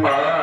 Ah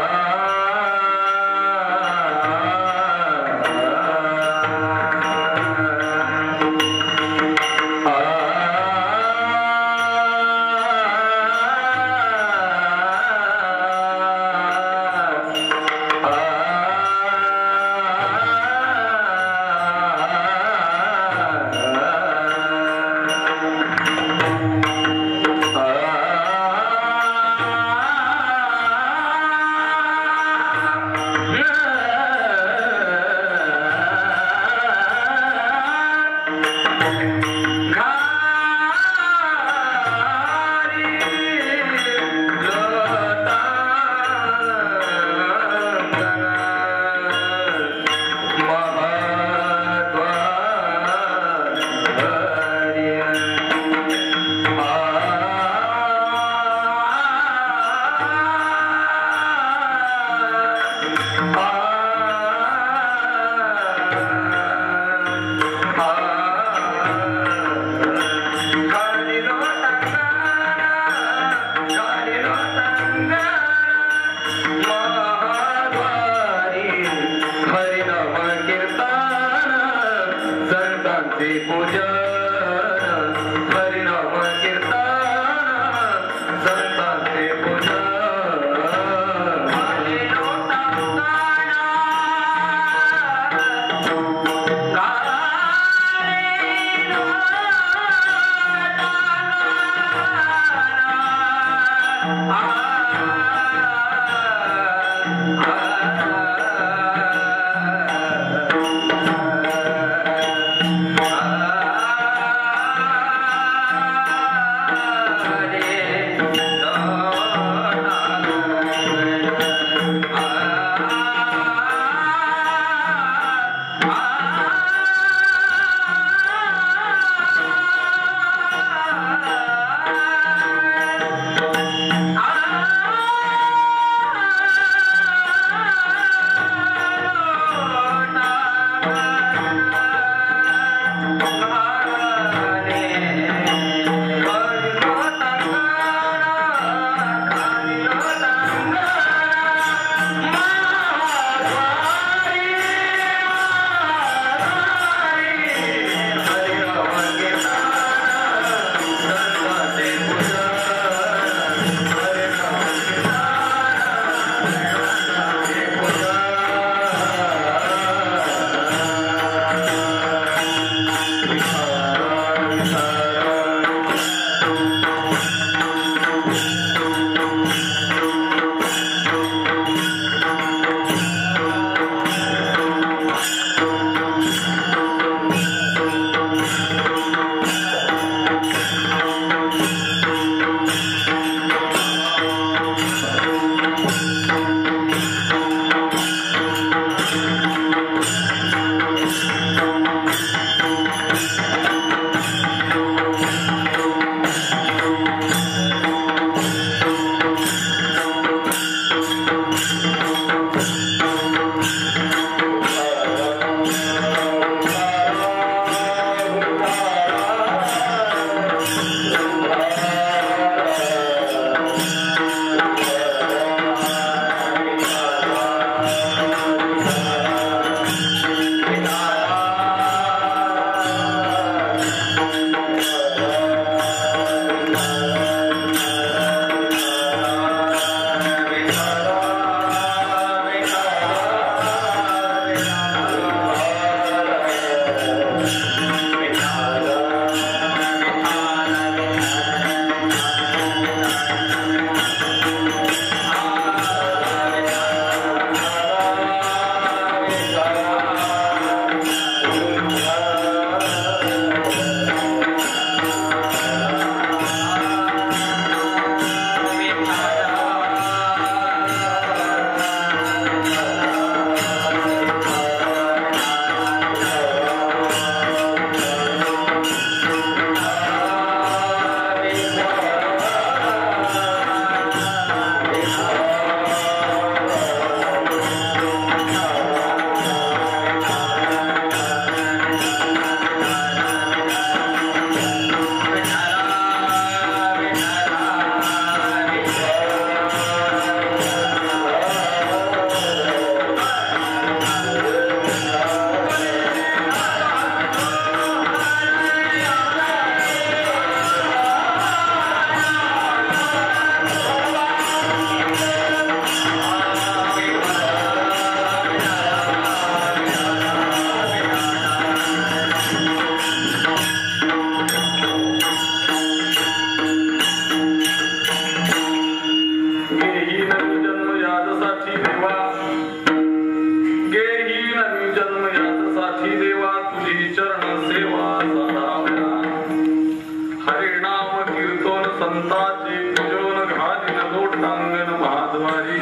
लोटांगण महाद्वारी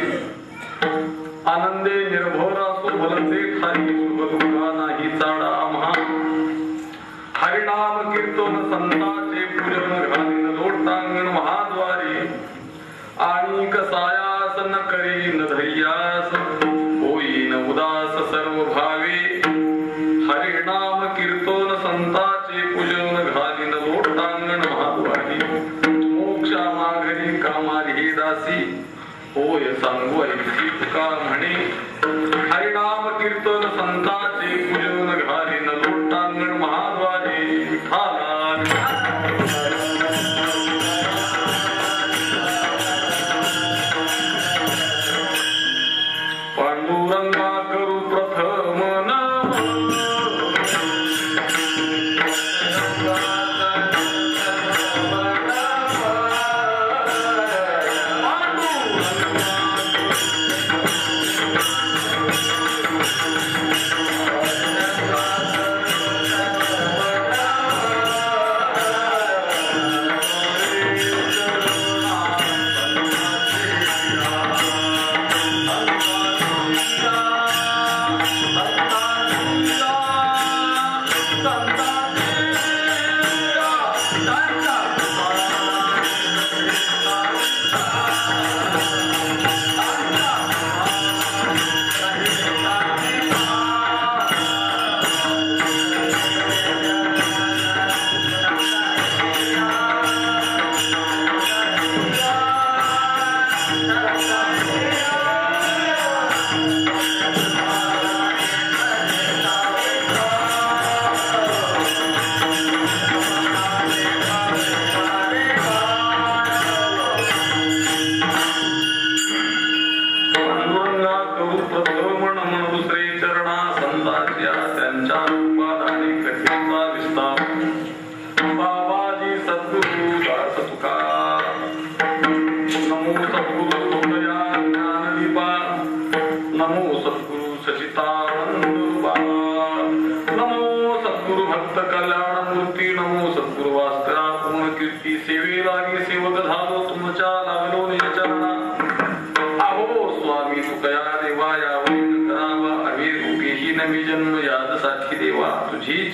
आनंदे निर्भर असो भलते ठाई सुखदुःखा नाही चाडा आम्हा हरिनाम कीर्तन संतांचे पूजन घालीन लोटांगण महाद्वारी आणि कसायास न करी न धैर्यास होईन उदास सर्व भावे हरिनाम कीर्तन संतांचे पूजन घालीन लोटांगण महाद्वारी मोक्षा माघरी कामारी दासी होय सांगू ऐसी तुका म्हणे हरिनाम कीर्तन संतांचे पूजन घालीन लोटांगण महाद्वारी विठ्ठला पांडुरंगा करू प्रथम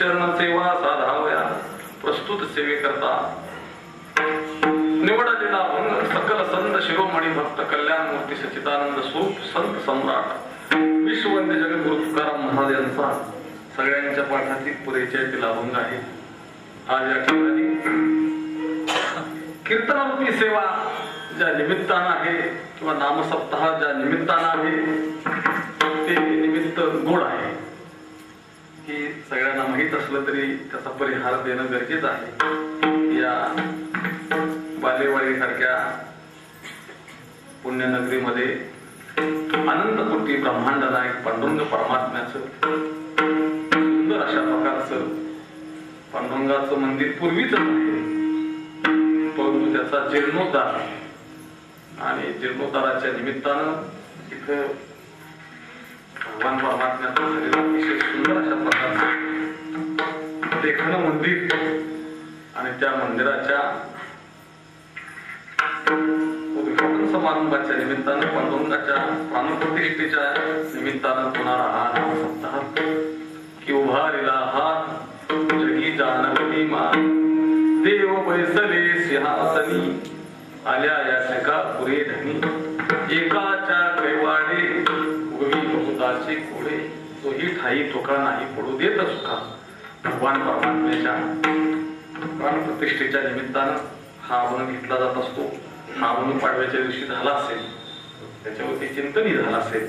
चरण सेवा साधावया प्रस्तुत सेवे करता निवडलेला भंग सकल संत शिरोमणी भक्त कल्याण मूर्ती सच्चिदानंद स्वरूप संत सम्राट विश्ववंद्य जगद्गुरु तुकाराम महाराज यांचा सगळ्यांच्या पाठातील परिचयातील अभंग आहे. आज या ठिकाणी कीर्तनारूपी सेवा ज्या निमित्तानं आहे किंवा नामसप्ताह ज्या निमित्तानं आहे ते निमित्त गोड आहे की सगळ्यांना माहित असलं तरी त्याचा परिहार देणं गरजेचं आहे. या बालेवाडी सारख्या पुण्यनगरीमध्ये अनंत कोटी ब्रह्मांड नायक पांडुरंग परमात्म्याचं सुंदर अशा प्रकारचं पांडुरंगाचं मंदिर पूर्वीच आहे, परंतु त्याचा जीर्णोद्धार आणि जीर्णोद्धाराच्या निमित्तानं इथं भगवान परमात्म्याचं अतिशय सुंदर अशा प्रकारचं देखणं मंदिर आणि त्या मंदिराच्या उद्घाटन समारंभाच्या निमित्तानं पांडुरंगाच्या प्राणप्रतिष्ठेच्या निमित्तानं होणारा हा नामसप्ताह की उभारिला हात जगी जानवली मान देव बैसले सिंहासनी आल्या या जगा पुरे धनी एकाच्या कैवाडे उगवी बहुताचे कोडे तोही ठाई ठोका नाही पडू देत सुखा. भगवान परमात्म्याच्या प्राणप्रतिष्ठेच्या निमित्तानं हा अभंग घेतला जात असतो. हा अभंग पाडव्याच्या दिवशी झाला असेल, त्याच्यावरती चिंतनही झालं असेल.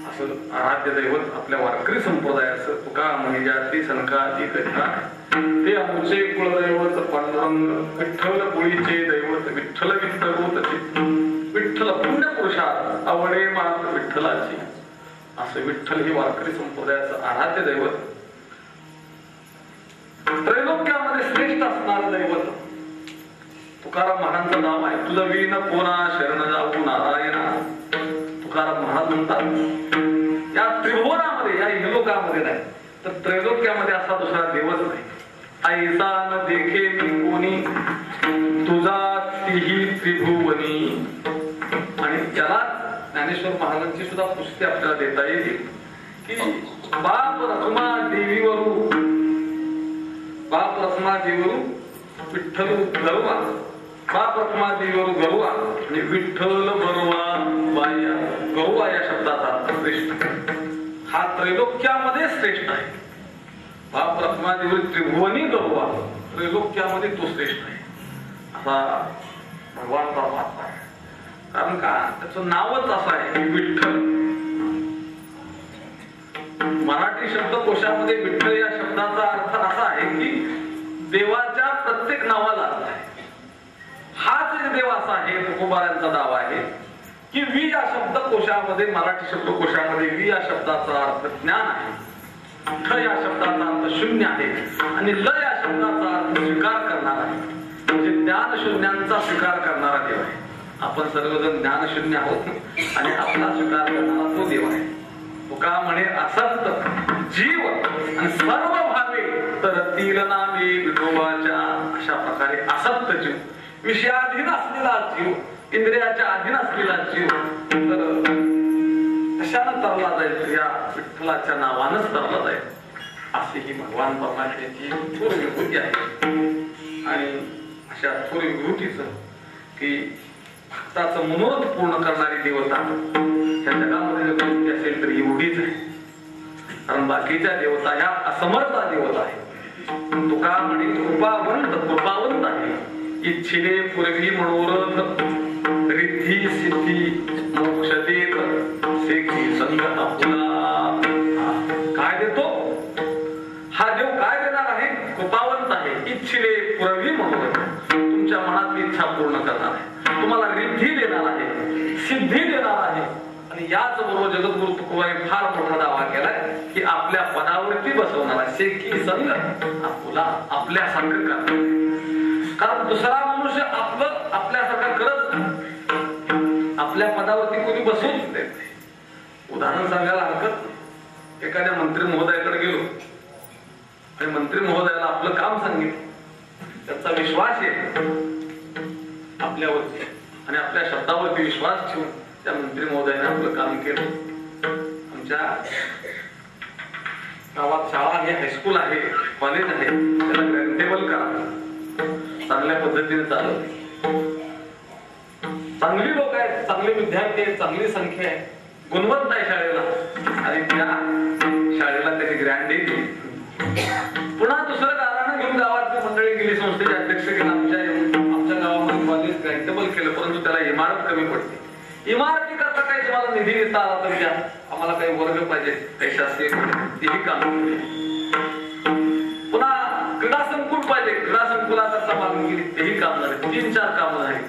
असं आराध्य दैवत आपल्या वारकरी संप्रदायाचं तुका म्हणजे जाती सनकाची कथा ते आमचे कुलदैवत पांडुरंग विठ्ठल कुळीचे दैवत विठ्ठल विठ्ठल विठ्ठल पुण्यपुरुषा आवडे मात विठ्ठलाची असं विठ्ठल हे वारकरी संप्रदायाचं आराध्य दैवत, त्रैलोक्यामध्ये श्रेष्ठ असणारं दैवत. तुकाराम महाराजांचं नाव आहे तुझं विण कोणा शरण जाऊ नारायणा. तुकाराम महाराज म्हणतात या त्रिभुवनामध्ये या इहलोकामध्ये नाही तर त्रैलोक्यामध्ये असा दुसरा देवच नाही. ऐसा न देखे मी कोणी तुझा तिही त्रिभुवनी आणि त्याला ज्ञानेश्वर महाराजांची सुद्धा पुस्तके आपल्याला देता येईल की बाप रखमा देवीवरू विठ्ठल गरवा, बाप रखमा देवीवरू गरवा आणि विठ्ठल बरवा बाया. गरुवा या शब्दाचा श्रेष्ठ हा त्रैलोक्यामध्ये श्रेष्ठ आहे. बाप रखमा देवीवरू त्रिभुवनी गरुवा, त्रैलोक्यामध्ये तो श्रेष्ठ आहे असा भगवान परमात्मा आहे. कारण का त्याचं नावच असं आहे विठ्ठल. मराठी शब्दकोशामध्ये विठ्ठल या शब्दाचा अर्थ असा आहे की देवाच्या प्रत्येक नावाला अर्थ आहे. हाच एक देव असा आहे, तुकोबारांचा दावा आहे की वी या शब्दकोशामध्ये, मराठी शब्दकोशामध्ये वी या शब्दाचा अर्थ ज्ञान आहे, ठ या शब्दाचा अर्थ शून्य आहे आणि ल या शब्दाचा अर्थ स्वीकार करणार आहे. म्हणजे ज्ञान शून्यांचा स्वीकार करणारा देव आहे. आपण सर्वजण ज्ञान शून्य आहोत आणि आपला स्वीकार करणारा तो देव आहे. तुका म्हणे असंत जीव आणि सर्व भावे तर तीन नामे विठोबाच्या. अशा प्रकारे असंत जीव, विषयाधीन असलेला जीव, इंद्रियाच्या अधीन असलेला जीव तर कशानं तरला जाईल? या विठ्ठलाच्या नावानंच तरला जाईल. अशी ही भगवान परमात्म्याची थोर विभूती आहे. आणि अशा थोर विभूतीचं की भक्ताचं मनोरथ पूर्ण करणारी देवता या जगामध्ये जर कोणती असेल तर एवढीच आहे. कारण बाकीच्या देवता या असमर्थ देवता आहे. तुका म्हणे कृपावंत आहे. इच्छिले पूर्वी मनोरथ रिद्धी सिद्धी मोक्ष देत सेखी संग आपुला. काय देतो हा देव? काय देणार आहे? कृपावंत आहे. इच्छिले पूर्वी मनोरथ, तुमच्या मनातली इच्छा पूर्ण करणार आहे. तुम्हाला रिद्धी देणार आहे, सिद्धी देणार आहे. आणि याच बरोबर जगद्गुरु तुकोबांनी फार मोठा दावा केलाय की आपल्या पदावरती बसवणार आहे. सेकी संग आपुला, आपल्यासारखं करणार. कारण दुसरा मनुष्य आपल्यासारखं करत नाही. आपल्या पदावरती कोणी बसवूच देत नाही. उदाहरण सांगायला हरकत नाही. एखाद्या मंत्री महोदयाकडे गेलो आणि मंत्री महोदयाला आपलं काम सांगितलं, त्याचा विश्वास आहे आपल्यावरती आणि आपल्या शब्दावरती विश्वास ठेवून त्या मंत्री महोदयाने आपलं काम केलं. आमच्या गावात शाळा आहे, हायस्कूल आहे, कॉलेज आहे, त्याला ग्रँटेबल करा. चांगल्या पद्धतीने चालत, चांगली लोक आहेत, चांगले विद्यार्थी आहेत, चांगली संख्या आहे, गुणवंत आहे शाळेला आणि त्या शाळेला त्याची ग्रँड दिली. पुन्हा दुसरं गावानं घेऊन गावातली मंडळी गेली, संस्थेचे अध्यक्ष गेला, आमच्या गावामध्ये कॉलेज ग्रँटेबल केलं, परंतु त्याला इमारत कमी पडते. इमारती करता काही तुम्हाला निधी देता आला तर द्या, आम्हाला काही वर्ग पाहिजे, काही शासकीय तेही काम. पुन्हा क्रीडा संकुल पाहिजे, क्रीडा संकुलाकरता मागणी केली, तेही काम झाले. 3-4 कामं झाली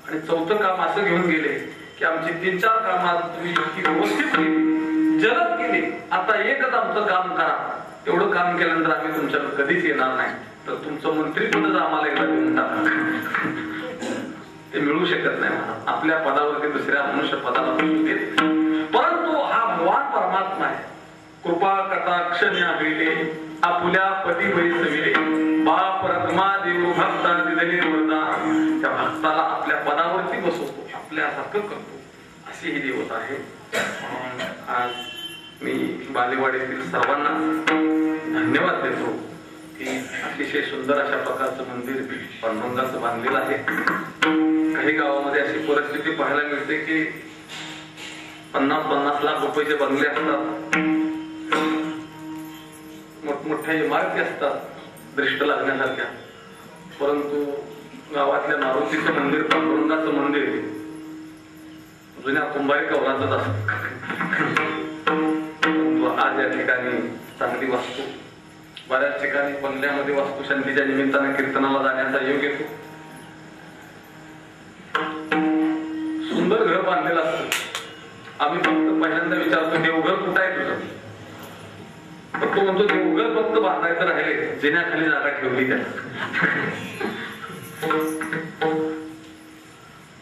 आणि 4थं काम असं घेऊन गेले की आमची 3-4 कामात तुम्ही इतकी व्यवस्थित केली, जलद केली, आता एकच आमचं काम करा. एवढं काम केल्यानंतर आम्ही तुमच्याकडे कधीच येणार नाही, तर तुमचं मंत्रीपदच आम्हाला एकदा देऊन टाका. ते मिळू शकत नाही. आपल्या पदावरती दुसऱ्या मनुष्य पदाला बसू देत. परंतु हा भगवान परमात्मा आहे. कृपा कटाक्ष न्याविले आपुल्या पदी वैसविले बाप रखमा देव भक्ता दिलेले वरदान. त्या भक्ताला आपल्या पदावरती बसवतो, आपल्यासारखं करतो, अशी ही देवता आहे. आज मी बालेवाडीतील सर्वांना धन्यवाद देतो की अतिशय सुंदर अशा प्रकारचं मंदिर पांडुरंगाचं बांधलेलं आहे. काही गावामध्ये अशी परिस्थिती पाहायला मिळते की 50-50 लाख रुपयाचे बंगले असतात, मोठमोठ्या इमारती असतात दृष्ट लागण्यासारख्या, परंतु गावातल्या मारुतीचं मंदिर, पांडुरंगाचं मंदिर जुन्या कुंभारी कवराचंच असतं. आज या ठिकाणी चांगली वास्तू, बऱ्याच ठिकाणी बंगल्यामध्ये वास्तुशांतीच्या निमित्ताने कीर्तनाला जाण्याचा योग येतो. सुंदर घर बांधलेलं असतं. आम्ही फक्त पहिल्यांदा विचारतो देवघर कुठं आहे तुझं? तर तो म्हणतो देवघर फक्त बांधायचं राहिले, जिन्याखाली जागा ठेवली त्याला.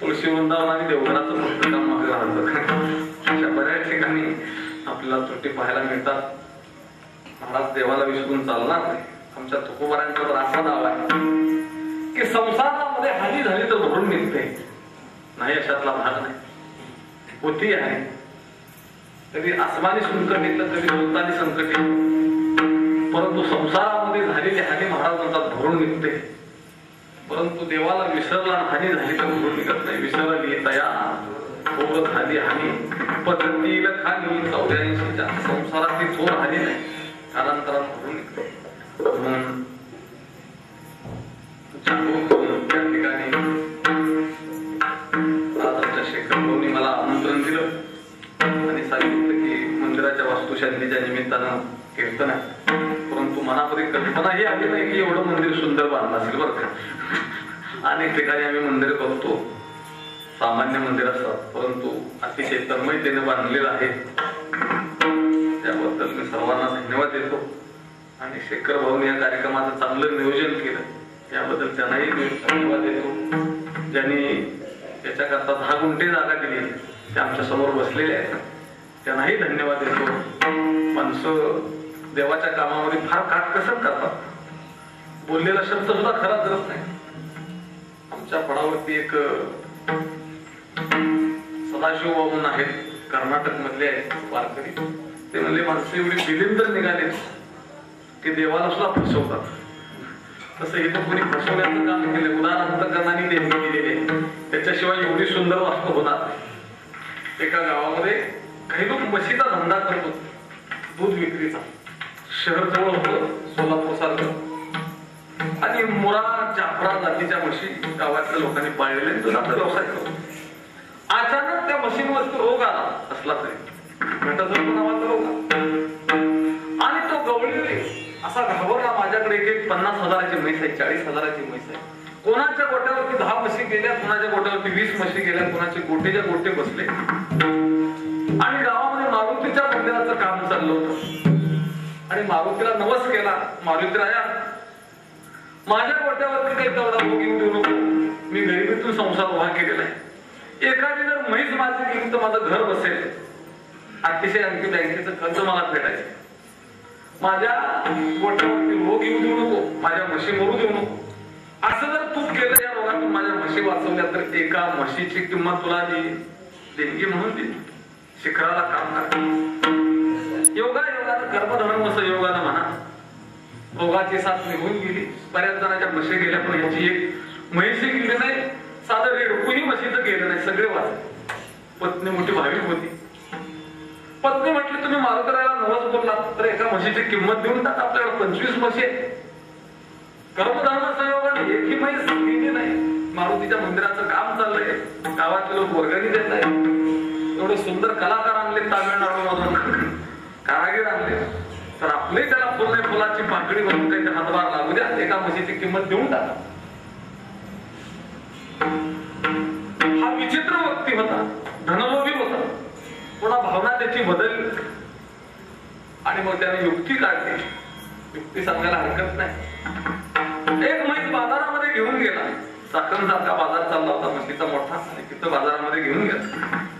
तुळशी वृंदावन आणि देवघराचं फक्त काम मागे राहतं. अशा बऱ्याच ठिकाणी आपल्याला त्रुटी पाहायला मिळतात. महाराज देवाला विसरून चालणार नाही. आमच्या तुकोबारांचा तर असा दावा आहे की संसारामध्ये हानी झाली तर भरून निघते, नाही अशातला भाग नाही. होती आहे, कधी आसमानी संकट येतं, कधी भोवतानी संकट येतं, परंतु संसारामध्ये झालेली हानी महाराज म्हणतात भरून निघते. परंतु देवाला विसरला हानी झाली तर भरून निघत नाही. विसरली तया थोर झाली हानी पद्धतील खाली 84च्या संसारातली थोर हानी नाही, कालांतरात भरून निघते. म्हणून त्या ठिकाणी आज आमच्या शेखर भाऊनी मला आमंत्रण दिलं आणि सांगितलं की मंदिराच्या वास्तुशांतीच्या निमित्तानं कीर्तन आहे. परंतु मनामध्ये कल्पना ही आली नाही की एवढं मंदिर सुंदर बांधलं असेल. बरं का, अनेक ठिकाणी आम्ही मंदिर बघतो, सामान्य मंदिर असतात, परंतु अतिशय तन्मयतेने बांधलेलं आहे. त्याबद्दल मी सर्वांना धन्यवाद देतो. आणि शेखर भाऊने या कार्यक्रमाचं चांगलं नियोजन केलं, याबद्दल त्यांनाही धन्यवाद देतो. ज्यांनी याच्याकरता 10 गुंठे जागा दिली, ते आमच्या समोर बसलेले आहेत, त्यांनाही धन्यवाद देतो. माणसं देवाच्या कामामध्ये फार काटकसर करतात, बोललेला शब्द सुद्धा खरा करत नाही. आमच्या फळावरती एक सदाशिव म्हणून आहेत, कर्नाटक मधले आहेत वारकरी. ते म्हणले माणसं एवढी बिलिंदर निघाले की देवाला सुद्धा फसवतात. तसं इथं कोणी फसवण्याचं काम केलं, उदाहरणार्थ देणगी दिलेली, त्याच्याशिवाय एवढी सुंदर वास्तू होणार. एका गावामध्ये काही लोक म्हशीचा धंदा करतो, दूध विक्रीचा. शहर जवळ होतं सोलापूर सारखं, आणि मुरा जाफरा जातीच्या म्हशी गावातल्या लोकांनी पाळलेल्या दुधाचा व्यवसाय करतो. अचानक त्या म्हशींवरती रोग आला, असला तरी घटजंतू नावाचा रोग आला, आणि तो गवळी असा घाबरला. माझ्याकडे एक 50,000ची म्हैस आहे, 40,000ची म्हैस आहे. कोणाच्या गोट्यावरती 10 म्हशी गेल्या, कोणाच्या गोट्यावरती 20 म्हशी गेल्या, कोणाचे गोटेच्या गोटे बसले. आणि गावामध्ये मारुतीच्या मंदिराचं काम चाललं होतं, आणि मारुतीला नवस केला, मारुती राया माझ्या गोट्यावरती काही तेवढा रोग येऊ देऊ नको, मी गरिबीतून संसार उभा केलेला आहे. एखादी जर म्हैस माझी गेली तर माझं घर बसेल, अतिशय आणखी बँकेचं कर्ज मला फेडायचं. माझ्या गोट्यावरती रोग येऊ देऊ नको, माझ्या म्हशी मरू देऊ नको. असं जर तू केलं, या रोगातून माझ्या म्हशी वाचवल्या, तर एका म्हशीची किंमत तुला देणगी म्हणून दिली. शिखराला काम करा. योगानं कर्मधर्म योगानं म्हणा. रोगाची साथ निघून गेली, बऱ्याच जणांच्या म्हशी गेल्या, पण याची एक म्हैशी गेली नाही, साधं रेडकुही म्हशीचं गेलं नाही, सगळे वाचले. पत्नी मोठी भाविक होती. पत्नी म्हटली तुम्ही मारुतीला नवस बोलला तर एका म्हशीची किंमत देऊन टाका, आपल्याकडे 25 म्हशी आहे. कर्मधर्म संयोगाने एकही म्हैस गेली नाही. मारुतीच्या मंदिराचं काम चाललंय, गावातले लोक वर्गणी देत आहेत, एवढे सुंदर कलाकार आणले तामिळनाडू मधून, कारागीर आणले, तर आपले त्याला फुल नाही फुलाची पाकळी म्हणून काही हातभार लागू द्या, एका म्हशीची किंमत देऊन टाका. हा विचित्र व्यक्ती होता, धनलोभी होता, पुन्हा भावना त्याची बदलली. आणि मग त्याने युक्ती काढली. युक्ती सांगायला हरकत नाही. एक म्हैस बाजारामध्ये घेऊन गेला, चाकणसारखा बाजार चालला होता म्हशीचा मोठा, आणि तिथं बाजारामध्ये घेऊन गेला.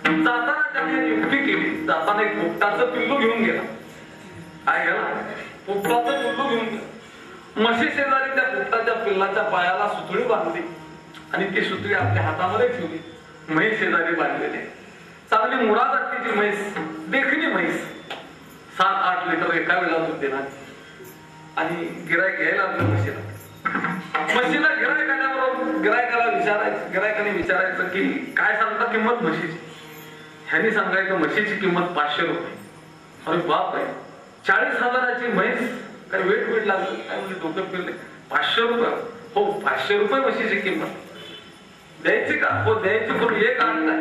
जाताना त्याने युक्ती केली, जाताना एक पोपटाचं पिल्लू घेऊन गेला. काय गेला? पोपटाचं पिल्लू घेऊन गेला. म्हशी शेजारी त्या पोपटाच्या पिल्लाच्या पायाला सुतळी बांधली, आणि ती सुतळी आपल्या हातामध्ये ठेवली. म्हैस शेजारी बांधलेली, चांगली मुरा जातीची म्हैस, देखणी म्हैस, 7-8 लिटर एका वेळेला दूध देणार. आणि गिरायक घ्यायला लागलं म्हशीला. म्हशीला गिरायक आल्याबरोबर गिरायकाने विचारायचं की काय सांगता किंमत म्हशीची. ह्यानी सांगायचं म्हशीची किंमत 500 रुपये. अरे बाप आहे, 40,000ची म्हैस, काय वेट लागलं, काय म्हणजे डोकं फिरले. 500 रुपये? हो 500 रुपये म्हशीची किंमत. द्यायची का? हो द्यायची, पण एक आणताय,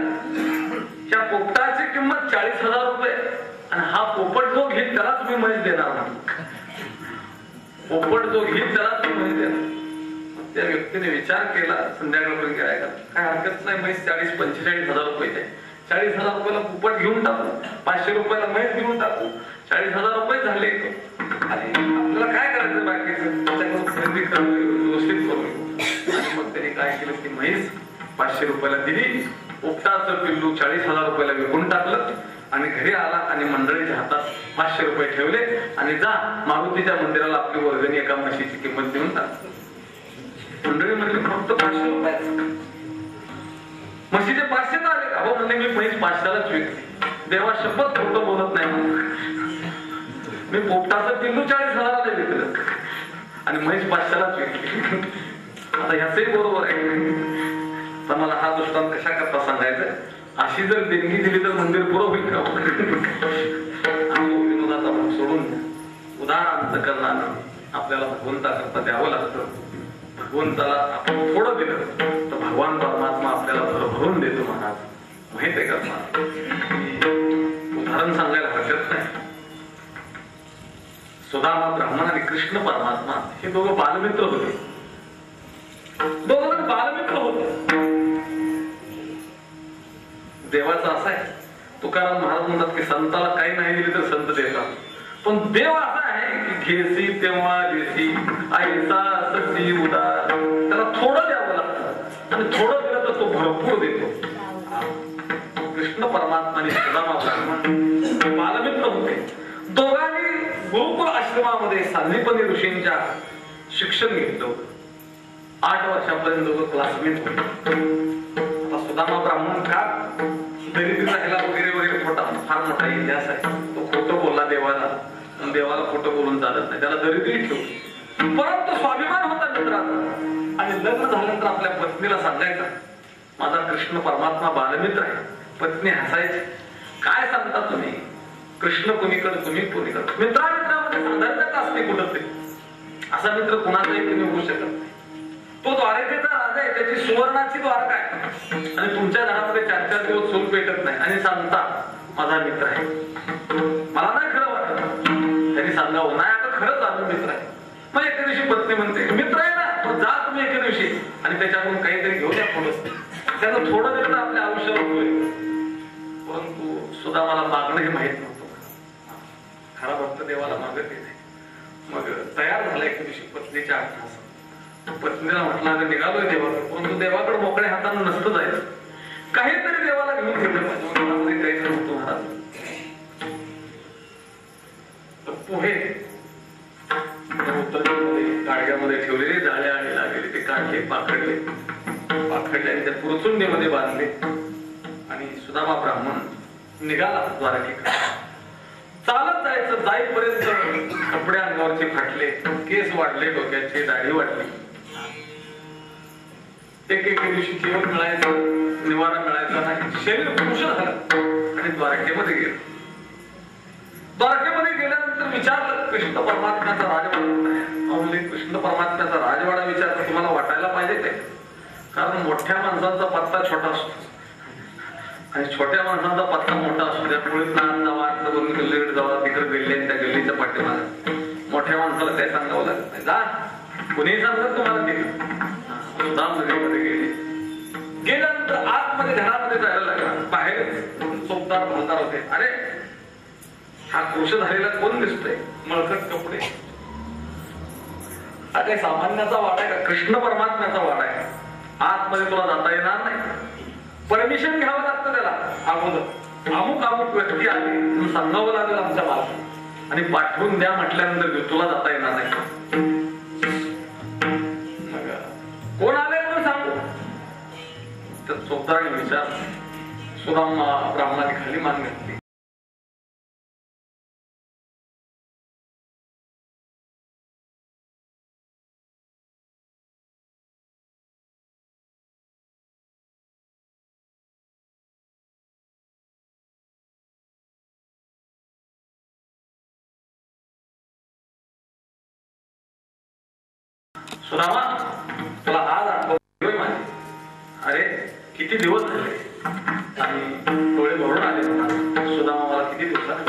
ह्या पोपटाची किंमत 40,000 रुपये, आणि हा पोपट जो घेईल त्याला तुम्ही म्हैस देणार ना. पोपट जो घेईल त्याला तुम्ही म्हैस देणार. त्या व्यक्तीने विचार केला, संध्याकाळपर्यंत गिरायका काय हरकत नाही, म्हैस 40-45,000 रुपये, 40,000 रुपयाला पोपट घेऊन टाकू, 500 रुपयाला म्हैस घेऊन टाकू, 40,000 रुपये झाले. आणि आपल्याला काय करायचं बाकीचं, त्याच्याकडून खरेदी करून व्यवस्थित करू. आणि मग त्यांनी काय केलं, ती म्हैस 500 रुपयाला दिली, पोपटाचं पिल्लू 40,000 रुपयाला विकून टाकलं, आणि घरी आला आणि मंडळीच्या हातात 500 रुपये ठेवले, आणि जा मारुतीच्या मंदिराला आपली वर्गणी एका म्हशीची किंमत देऊन टाक. मंडळी म्हणली फक्त 500 रुपये. म्हशीचे 500 आले. अहो म्हणले मी म्हैस 500लाच विकली. देवा शपथ खोटं बोलत नाही. मी पोपटाचं पिल्लू 40,000ला विकलं आणि म्हैस 500लाच विकली. आता ह्याचही बरोबर आहे. पण मला हा दृष्टांत कशा करता सांगायचा, अशी जर देणगी दिली तर मंदिर पुरं होईल का? आणि विनोदाचा भाग सोडून उदार अंतकरणानं आपल्याला भगवंताकरता द्यावं लागतं. भगवंताला आपण थोडं दिलं तर भगवान परमात्मा आपल्याला भरभरून देतो. महाराज माहित आहे का? उदाहरण सांगायला हरकत नाही. सुदामा ब्राह्मण आणि कृष्ण परमात्मा हे दोघं बालमित्र होते. दोघं बालमित्र होते. देवाचा असा आहे, तुकाराम महाराज म्हणतात की संताला काही नाही दिले तर संत देतात. पण देव असा आहे की घेसी तेव्हा देसी, ऐसा ससी उदार. त्याला थोडं द्यावं लागतं आणि थोडं दिलं तर तो भरपूर देतो. कृष्ण परमात्मा आणि सुदामा ब्राह्मण बालमित्र होते. दोघांनी गुरुकुल आश्रमामध्ये सांदीपनी ऋषींच्या शिक्षण घेतलं. 8 वर्षापर्यंत दोघं क्लासमेट होते. आता सुदामा ब्राह्मण का दरिद्री राहिला वगैरे वगैरे फार मोठा इतिहास आहे. तो खोटं बोलला देवाला, देवाला खोटं बोलून चालत नाही, त्याला दरिद्री ठेवली. परंतु स्वाभिमान होता मित्राचा. आणि लग्न झाल्यानंतर आपल्या पत्नीला सांगायचा माझा कृष्ण परमात्मा बालमित्र आहे. पत्नी हसायची, काय सांगता तुम्ही, कृष्ण कुणीकडे तुम्ही कुणीकडे. मित्रामित्रामध्ये साधारणता असते कुठं तरी. असा मित्र कुणाचाही तुम्ही होऊ शकत नाही. तो द्वारकेचा राजा आहे, त्याची सुवर्णाची द्वारका आहे आणि तुमच्या घरामध्ये 4-4 दिवस चूल पेटत नाही आणि सांगता माझा मित्र आहे. मला नाही खरं वाटत. त्यांनी सांगावं नाही आता खरंच आम्ही मित्र आहे. मग एके दिवशी पत्नी म्हणते मित्र आहे ना, मग जा तुम्ही एके दिवशी आणि त्याच्याकडून काहीतरी घेऊन या. थोडं त्यानं थोडं दिलं तर आपल्या आयुष्यावर होईल. परंतु सुद्धा मला मागणं हे माहित नव्हतं. खरा भक्त देवाला मागत येते. मग तयार झाला एके दिवशी पत्नीच्या आठवण. पत्नीला म्हटलं अगं निघालोय देवाकडे, परंतु देवाकडे मोकळ्या हातानं नसतं जायचं. काहीतरी देवाला घेऊन ठेवलं पाहिजे. काहीच नव्हतं महाराज. पोहे गाडग्यामध्ये ठेवलेले, जाळ्या आणि लागले, ते काढले, पाखडले आणि त्या पुरचुंडीमध्ये बांधले आणि सुदामा ब्राह्मण निघाला द्वारकेकडे. चालत जायचं. जाईपर्यंत कपडे अंगावरचे फाटले, केस वाढले, डोक्याची दाढी वाढली. एक दिवशी जेवण मिळायचं, निवारा मिळायचा नाही. शरीर पुरुष झालं आणि द्वारकेमध्ये गेलं. द्वारकेमध्ये गेल्यानंतर विचारलं कृष्ण परमात्म्याचा राजवाडा कुठे आहे. कृष्ण परमात्म्याचा राजवाडा विचारता तुम्हाला वाटायला पाहिजे ते, कारण मोठ्या माणसांचा पत्ता छोटा असतो आणि छोट्या माणसांचा पत्ता मोठा असतो. त्यामुळे नान जावा, गल्लीकडे जावा, तिकडे गल्ली आणि त्या गल्लीच्या पाठीमागे. मोठ्या माणसाला काय सांगावं लागत नाही, जा कुणीही सांगत तुम्हाला ते. मध्ये गेले. गेल्यानंतर आतमध्ये घरामध्ये जायला लागला. बाहेर चोपदार भालदार होते. अरे हा कृष झालेला कोण दिसतोय, मळकट कपडे. हा काही सामान्याचा वाडा आहे का, कृष्ण परमात्म्याचा वाडा आहे. आतमध्ये तुला जाता येणार नाही, परमिशन घ्यावं लागतं त्याला अगोदर. अमुक व्यक्ती आली म्हणून सांगावं लागेल आमच्या भाषेत आणि पाठवून द्या म्हटल्यानंतर तुला जाता येणार नाही. कोण आले म्हणून सांगू. तर चोपदाराने विचार. सुदामा ब्राह्मणाने खाली मान घातली. सुदामा तुला आज आठवतोय माझे. अरे किती दिवस झाले आणि डोळे भरून आले. सुदामा मला किती दिवसात.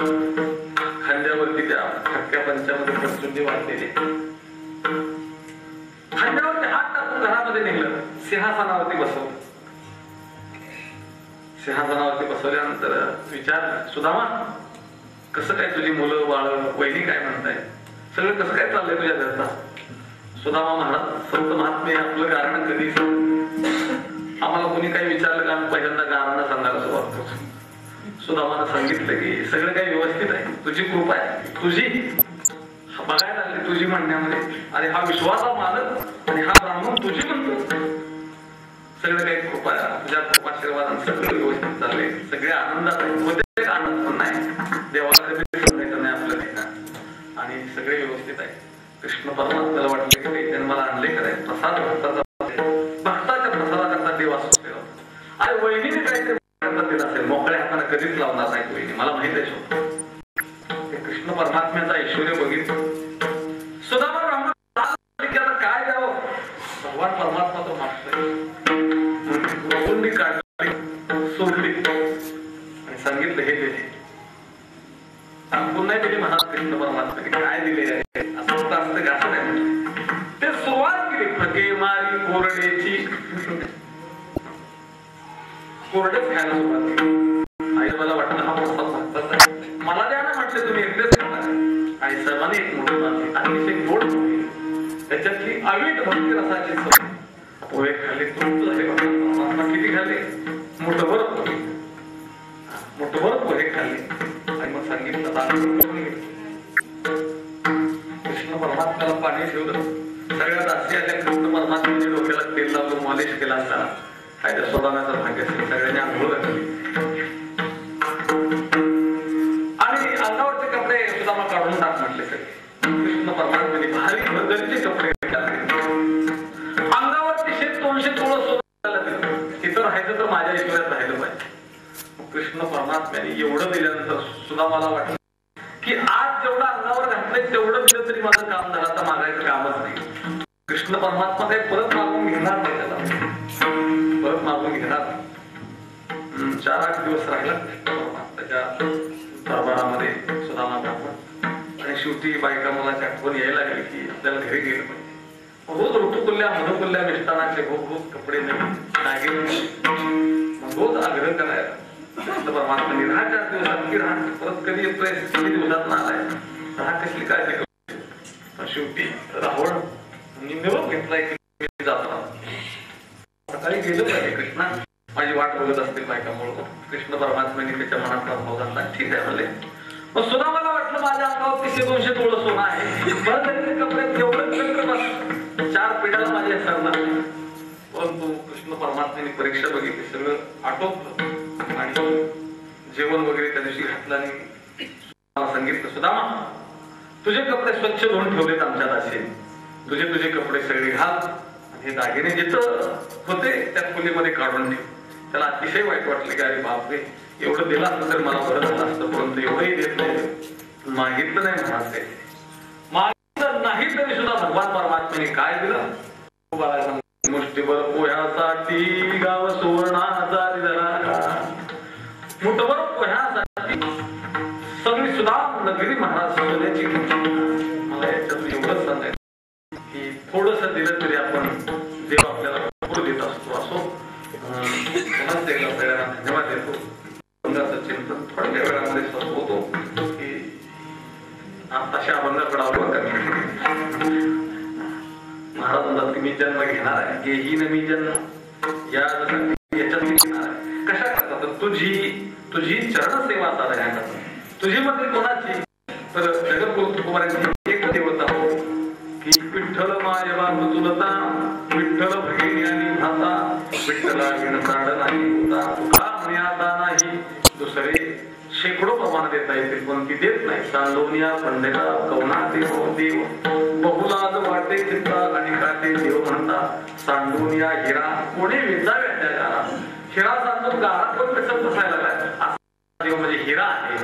खांद्यावरती त्या हक्क्या पंचामध्ये प्रचंडी वाढलेले. खांद्यावरती हात टाकून घरामध्ये निघलं. सिंहासनावरती बसवलं. सिंहासनावरती बसवल्यानंतर विचार सुदामा कसं काय तुझी मुलं बाळ वहिनी काय म्हणताय, सगळं कसं काय चाललंय तुझ्या घरचा. सुदामा महाराज संत महात्मे आपलं कारण कधी आम्हाला कोणी काही विचारलं का आम्ही पहिल्यांदा गारांना सांगायला सुरुवात करतो. सुदामानं सांगितलं की सगळं काही व्यवस्थित आहे, तुझी कृपा आहे. तुझी बघायला लागली तुझी म्हणण्यामध्ये. अरे हा विश्वासा मानत आणि हा ब्राह्मण तुझी म्हणतो. सगळं काही कृपा तुझ्या कृपाशिवाय वादन सगळं व्यवस्थित चाललंय, सगळे आनंदात आहे. आनंद पण नाही, देवाला कधी सांगायचं नाही आपलं नाही ना, आणि सगळे व्यवस्थित आहे. कृष्ण परमात्म्याला वाटलं की काही जन्माला आणले कराय प्रसाद भक्ताच्या प्रसादाकरता देव असतो. आणि वहिनीने काहीतरी दिला असेल, मोकळ्या हाताने कधीच लावणार नाही वहिनी, मला माहित आहे. कृष्ण परमात्म्याचा ऐश्वर्य बघितलं सुदामा ब्राह्मण आता काय द्यावं, भगवान परमात्मा तो मागतोय. काढली सोडली आणि सांगितलं हे दिले, सांगून नाही दिले म्हणा. कृष्ण परमात्म्याने काय दिले आहे असं होतं, असतं घास नाही म्हणजे ते सुरुवात केली. फके मारी कोरड्याची, कोरडेच खायला सुरुवात केली. आई मला वाटलं हा प्रसाद भक्ताचा आहे, मला द्या ना म्हटले, तुम्ही एकटेच खाणार. आई साहेबांनी एक मोठी बांधली, अतिशय गोड पोहे, त्याच्यातली अवीट भक्ती रसाची सवय. पोहे खाल्ले, तृप्त झाले. परमात्मा किती खाल्ले, मोठभर पोहे, मोठभर पोहे खाल्ले. आणि मग सांगितलं कृष्ण परमात्म्याला पाणी ठेवलं. सगळ्या दासी आल्या, कृष्ण परमात्म्याने डोक्याला तेल लावलं, मालिश केला असता काय त्या स्वभावाचा भाग्य असेल. सगळ्यांनी आंघोळ घातली आणि अंगावरचे कपडे सुद्धा काढून टाक म्हटले. सगळे कृष्ण परमात्म्याने भारी भरगरीचे कपडे घातले. अंगावरती 100-200 तोळ सोनं दिलं. तिथं राहायचं तर माझ्या ऐश्वर्यात राहिलं पाहिजे. कृष्ण परमात्म्याने एवढं दिल्यानंतर सुद्धा मला वाटलं की आज जेवढं अंगावर घातलंय तेवढं दिलं तरी माझं काम झालं, आता मागायचं कामच नाही. कृष्ण परमात्मा काही परत मागून घेणार नाही, त्याला परत मागून घेणार. 4-8 दिवस राहिला कृष्ण परमात्म्याच्या दरबारामध्ये सुदामा ब्राह्मण. आणि शेवटी बायका मुलाची आठवण यायला लागली की आपल्याला घरी गेलं पाहिजे. रोज ऋतुकुल्ल्या मधुकुल्ल्या मिष्टानाचे रोज कपडे नवीन दागिने, रोज आग्रह करायला. कृष्ण परमात्म्याने 10-4 दिवसात की राहा, परत कधी येतोय, किती दिवसात ना आलाय, राहा, कसली काळजी करतो. पण शेवटी रावण निरोप घेतलाय की जातो, सकाळी गेलं पाहिजे. कृष्णा माझी वाट बघत असतील बायकामुळं. कृष्ण परमात्म्याने त्याच्या मनातला भाव घातला, ठीक आहे म्हणले. मग सुद्धा मला वाटलं माझ्या अंगावर 100-200 तोळ सोनं आहे, परत तरी कपडे तेवढं 4 पिढ्याला माझ्या सरणार. परंतु कृष्ण परमात्म्याने परीक्षा बघितली, सगळं आटोपलं आणि जेवण वगैरे त्या दिवशी घातलं. आणि सांगितलं सुदामा तुझे कपडे स्वच्छ धुवून ठेवलेत आमच्या दासीने, तुझे कपडे सगळे घाल, हे दागिने जिथं होते त्या खोलीमध्ये काढून ठेव. त्याला अतिशय वाईट वाटले की अरे बापरे, एवढं दिलं असतं तर मला बरं झालं असतं, परंतु एवढंही देत नाही, मागितलं नाही म्हणत. मागितलं नाही तरी सुद्धा भगवान परमात्म्याने काय दिलं, मुष्टीभर पोह्यासाठी गाव सुवर्णाचा दिला, मुठभर पोह्यासाठी सगळी सुद्धा नगरी महाराज सोन्याची. मला याच्यातून एवढंच सांगायचं की थोडस दिलं तरी आपण देव आपल्याला भरपूर देत असतो. असो, सगळ्यांना धन्यवाद देतो. चिंतन थोड्या वेळामध्ये होतो की आताशा अभंगाकडे अवलंबून महाराज म्हणतात की मी जन्म घेणार आहे, गेही न मी जन्म याच्यात मी घेणार आहे. कशा करतात, तुझी चरण सेवा साधण्याकरता. तुझी मध्ये कोणाची, तर जगद्गुरु तुकोबारांची एक देवता हो की विठ्ठल माय बाप तुलता, विठ्ठल भगिनी आणि भाता, विठ्ठला विण साड नाही होता, तुका म्हणे आता नाही दुसरे शेकडो प्रमाण देता येतील पण ती देत नाही. सांडोनिया पंडिता कवना देव बहुलाज वाटे चिंता आणि काटे देव म्हणता. सांडोनिया हिरा कोणी विचाव्या त्या गारा, हिरा सांडून गारा पण कसं बसायला लागलाय. देव म्हणजे हिरा आहे.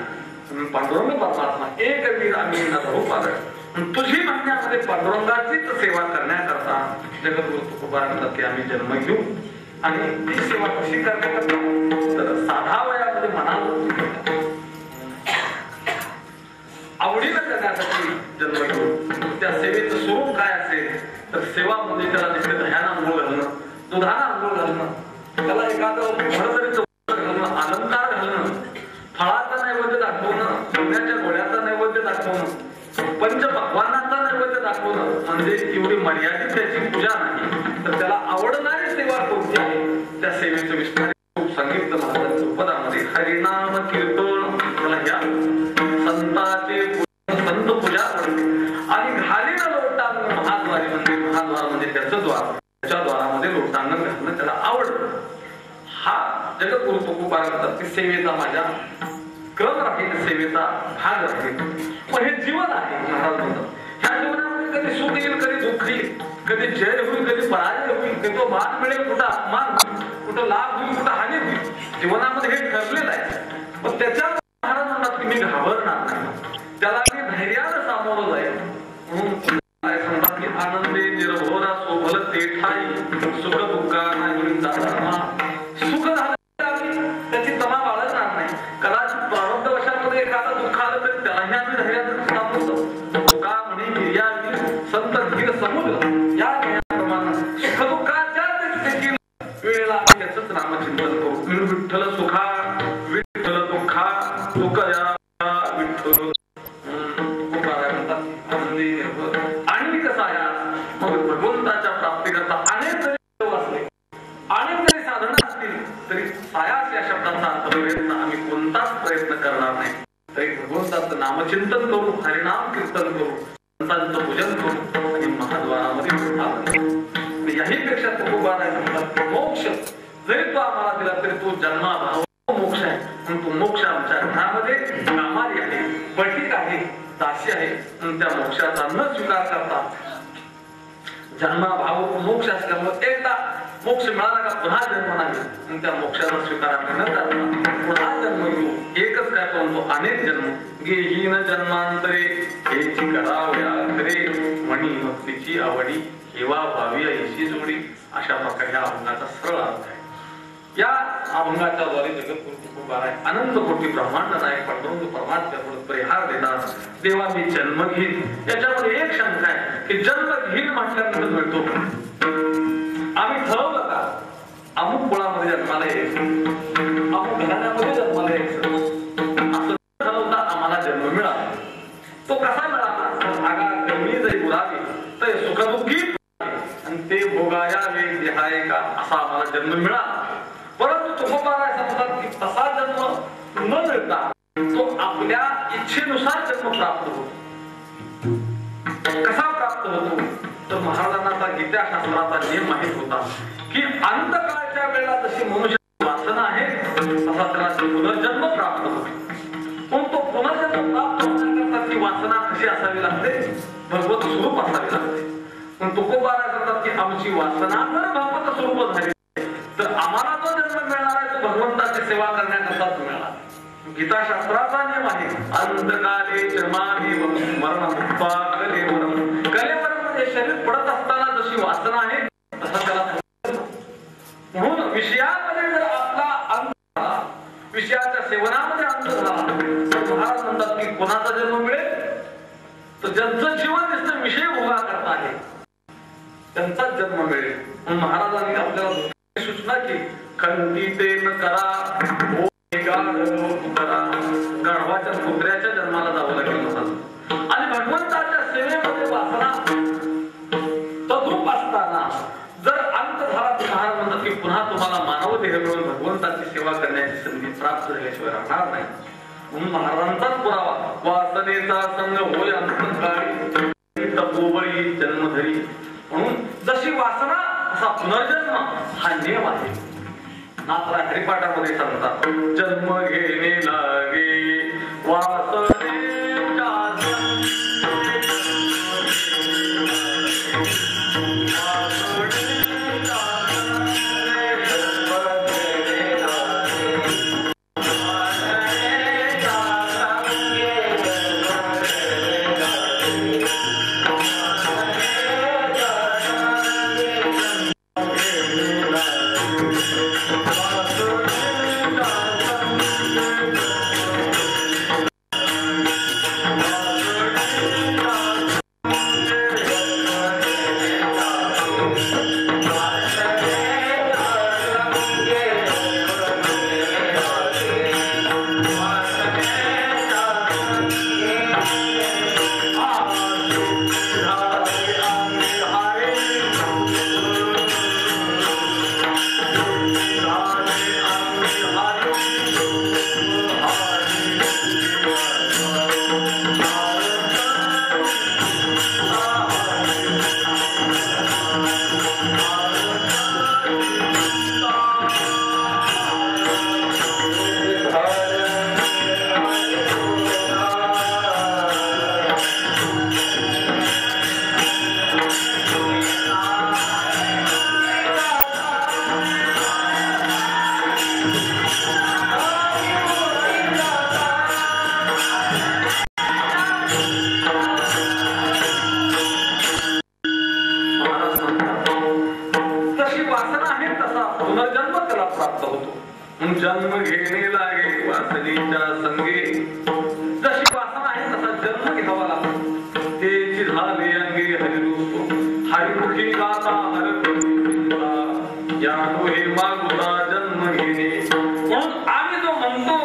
पांडुरंग परमात्मा एक वीर आम्ही रूप आलं. तुझी म्हणण्यामध्ये पांडुरंगाचीच सेवा करण्याकरता जगद्गुरु तुकोबारांचा ते आम्ही जन्म घेऊ. आणि ती सेवा कशी करण्याकरता, तर साधा वयामध्ये म्हणाल आवडीनं करण्यासाठी जन्म घेऊ. त्या सेवेचं स्वरूप काय असेल, तर सेवा म्हणजे त्याला तिथे दह्यानं अंघोळ घालणं, दुधानं अंघोळ घालणं, त्याला एखादं भरभरीचं घालणं, अलंकार घालणं, फळाचा नैवेद्य दाखवणं, सोन्याच्या गोळ्याचा नैवेद्य दाखवणं, पंच भगवानाचा नैवेद्य दाखवणं, म्हणजे एवढी मर्यादित त्याची पूजा नाही, तर त्याला आवडणारी सेवा कोणती आहे त्या सेवेचं विस्तार सांगितलं महाराजांच्या उपदामध्ये. हरिनाम कीर्तन त्याला घ्या, संतांचे संत पूजा आणि घालीनं लोटांगण महाद्वारी महाद्वार म्हणजे त्याचं द्वार, त्याच्या द्वारामध्ये लोटांगण घालणं त्याला आवडतं. हा जगद्गुरु तुकोबा म्हणतात की सेवेचा माझ्या क्रम राहील, सेवेचा भाग राहील. पण हे जीवन आहे महाराज म्हणतात. ह्या जीवनामध्ये कधी सुख येईल, कधी दुःख येईल, कधी जय होईल, कधी पराजय होईल, कधी तो मान मिळेल, कुठं अपमान होईल, कुठं लाभ होईल, कुठं हानी होईल. जीवनामध्ये हे ठरलेलं आहे. पण त्याच्या महाराज म्हणतात की मी घाबरणार नाही, त्याला मी धैर्यानं सामोरं जाईल. म्हणून म्हणतात की आनंदे निर्भोरा शोभल ते ठाई सुख दुःखा नाही जाणार. सुख झालं त्याची तमा बाळगणार नाही. कदाचित प्रारब्ध वशामध्ये एखादं दुःख आलं तरी त्यालाही आम्ही धैर्यानं सामोरं का म्हणे निर्यावी संत धीर समुद्र या ज्ञानाप्रमाणे सुख दुःखाच्या देखील वेळेला आम्ही त्याचंच नामचिंतन करू. विठ्ठल सुखा विठ्ठल दुःखा सुख या विठ्ठल आणि कसा या मग भगवंताच्या प्राप्तीकरता अनेक जरी असले, अनेक जरी साधनं असतील तरी सायास या शब्दाचा अर्थ मिळण्याचा आम्ही कोणताच प्रयत्न करणार नाही. तरी भगवंताचं नामचिंतन करू, हरिनाम कीर्तन करू, संतांचं पूजन करू आणि महाद्वारामध्ये याही पेक्षा मोक्ष जरी तो आम्हाला दिला तरी तो जन्माभाव मोक्ष आहे. म्हणून तो मोक्ष आमच्या घरामध्ये कामारी आहे, पटीक आहे, दासी आहे. म्हणून त्या मोक्षाचा न स्वीकार करता जन्माभाव मोक्ष असल्यामुळे एकदा मोक्ष मिळाला का पुन्हा जन्म नाही. म्हणून त्या मोक्षाचा स्वीकार आम्ही न करता पुन्हा जन्म घेऊ. एकच काय परंतु अनेक जन्म घेहीन जन्मांतरे हेची कराव्या खरे म्हणी भक्तीची आवडी हेवा भावी ऐशी जोडी. अशा प्रकारे ह्या अभंगाचा सरळ अर्थ आहे. या अभंगाच्या द्वारे जगद्गुरु तुकोबा अनंत कोटी ब्रह्मांड नायक पांडुरंग परमात्म्याकडून परिहार देतात. देवा मी जन्म घेईन. याच्यामध्ये एक शंका आहे की जन्म घेईन म्हटल्यानंतर मिळतो. आम्ही ठरवलं का अमुक कुळामध्ये जन्माला यायचं, अमुक घराण्यामध्ये जन्माला यायचं, असं ठरवता आम्हाला जन्म मिळाला. तो कसा मिळाला? आगा कमी जरी उरावी तर सुखदुःखी आणि ते भोगाया वेग देहाय का असा आम्हाला जन्म मिळाला. परंतु तुकोबा सांगतात की तसा जन्म न मिळता तो आपल्या इच्छेनुसार जन्म प्राप्त होतो. कसा प्राप्त होतो तर महाराजांना गीताशास्त्राचा नियम माहित होता की अंतकाळच्या वेळेला जशी मनुष्य वासना आहे तसा त्याला पुनर्जन्म प्राप्त होतो. पण तो पुनर्जन्म प्राप्त होण्याकरता ती वासना कशी असावी लागते? भगवत स्वरूप असावी लागते. पण तुकोबा सांगतात की आमची वासना जर भगवत स्वरूप झाली तर आम्हाला जो जन्म मिळणार आहे तो भगवंताची सेवा करण्याकरताच मिळणार. गीताशास्त्राचा नियम आहे अंतकाले जन्मादि मरण मुक्ता कलेवरम. कलेवरम म्हणजे शरीर पडत असताना जशी वासना आहे तसा त्याला. म्हणून विषयामध्ये जर आपला अंत झाला, विषयाच्या सेवनामध्ये अंत झाला तर महाराज म्हणतात की कोणाचा जन्म मिळेल? तर ज्यांचं जीवन नुसतं विषय भोगा करता आहे त्यांचाच जन्म मिळेल. म्हणून महाराजांनी आपल्याला सूचना की खंडितेन करा गाढवाच्या कुत्र्याच्या जन्माला जावं लागेल होतं. आणि भगवंताच्या सेवेमध्ये वासना तद्रूप असताना जर अंत झाला तर महाराज म्हणतात की पुन्हा तुम्हाला मानव देह मिळून भगवंताची सेवा करण्याची संधी प्राप्त झाल्याशिवाय राहणार नाही. म्हणून महाराजांचाच पुरावा वासनेचा संग होय अंतकाळी तपोबळी जन्मधरी. म्हणून जशी वासना असा पुनर्जन्म हा नियम आहे. नाथराय हरिपाठामध्ये सांगतात जन्म घेणे लागे वासने Yeah. जन्म घेणे लागे वासनेच्या संगे, जशी वासना आहे तसा जन्म घ्यावा लागतो. तेची झाले अंगे हरिरूप, हरिमुखी गाता हरकता, या हे मागुता जन्म घेणे. म्हणून आम्ही जो म्हणतो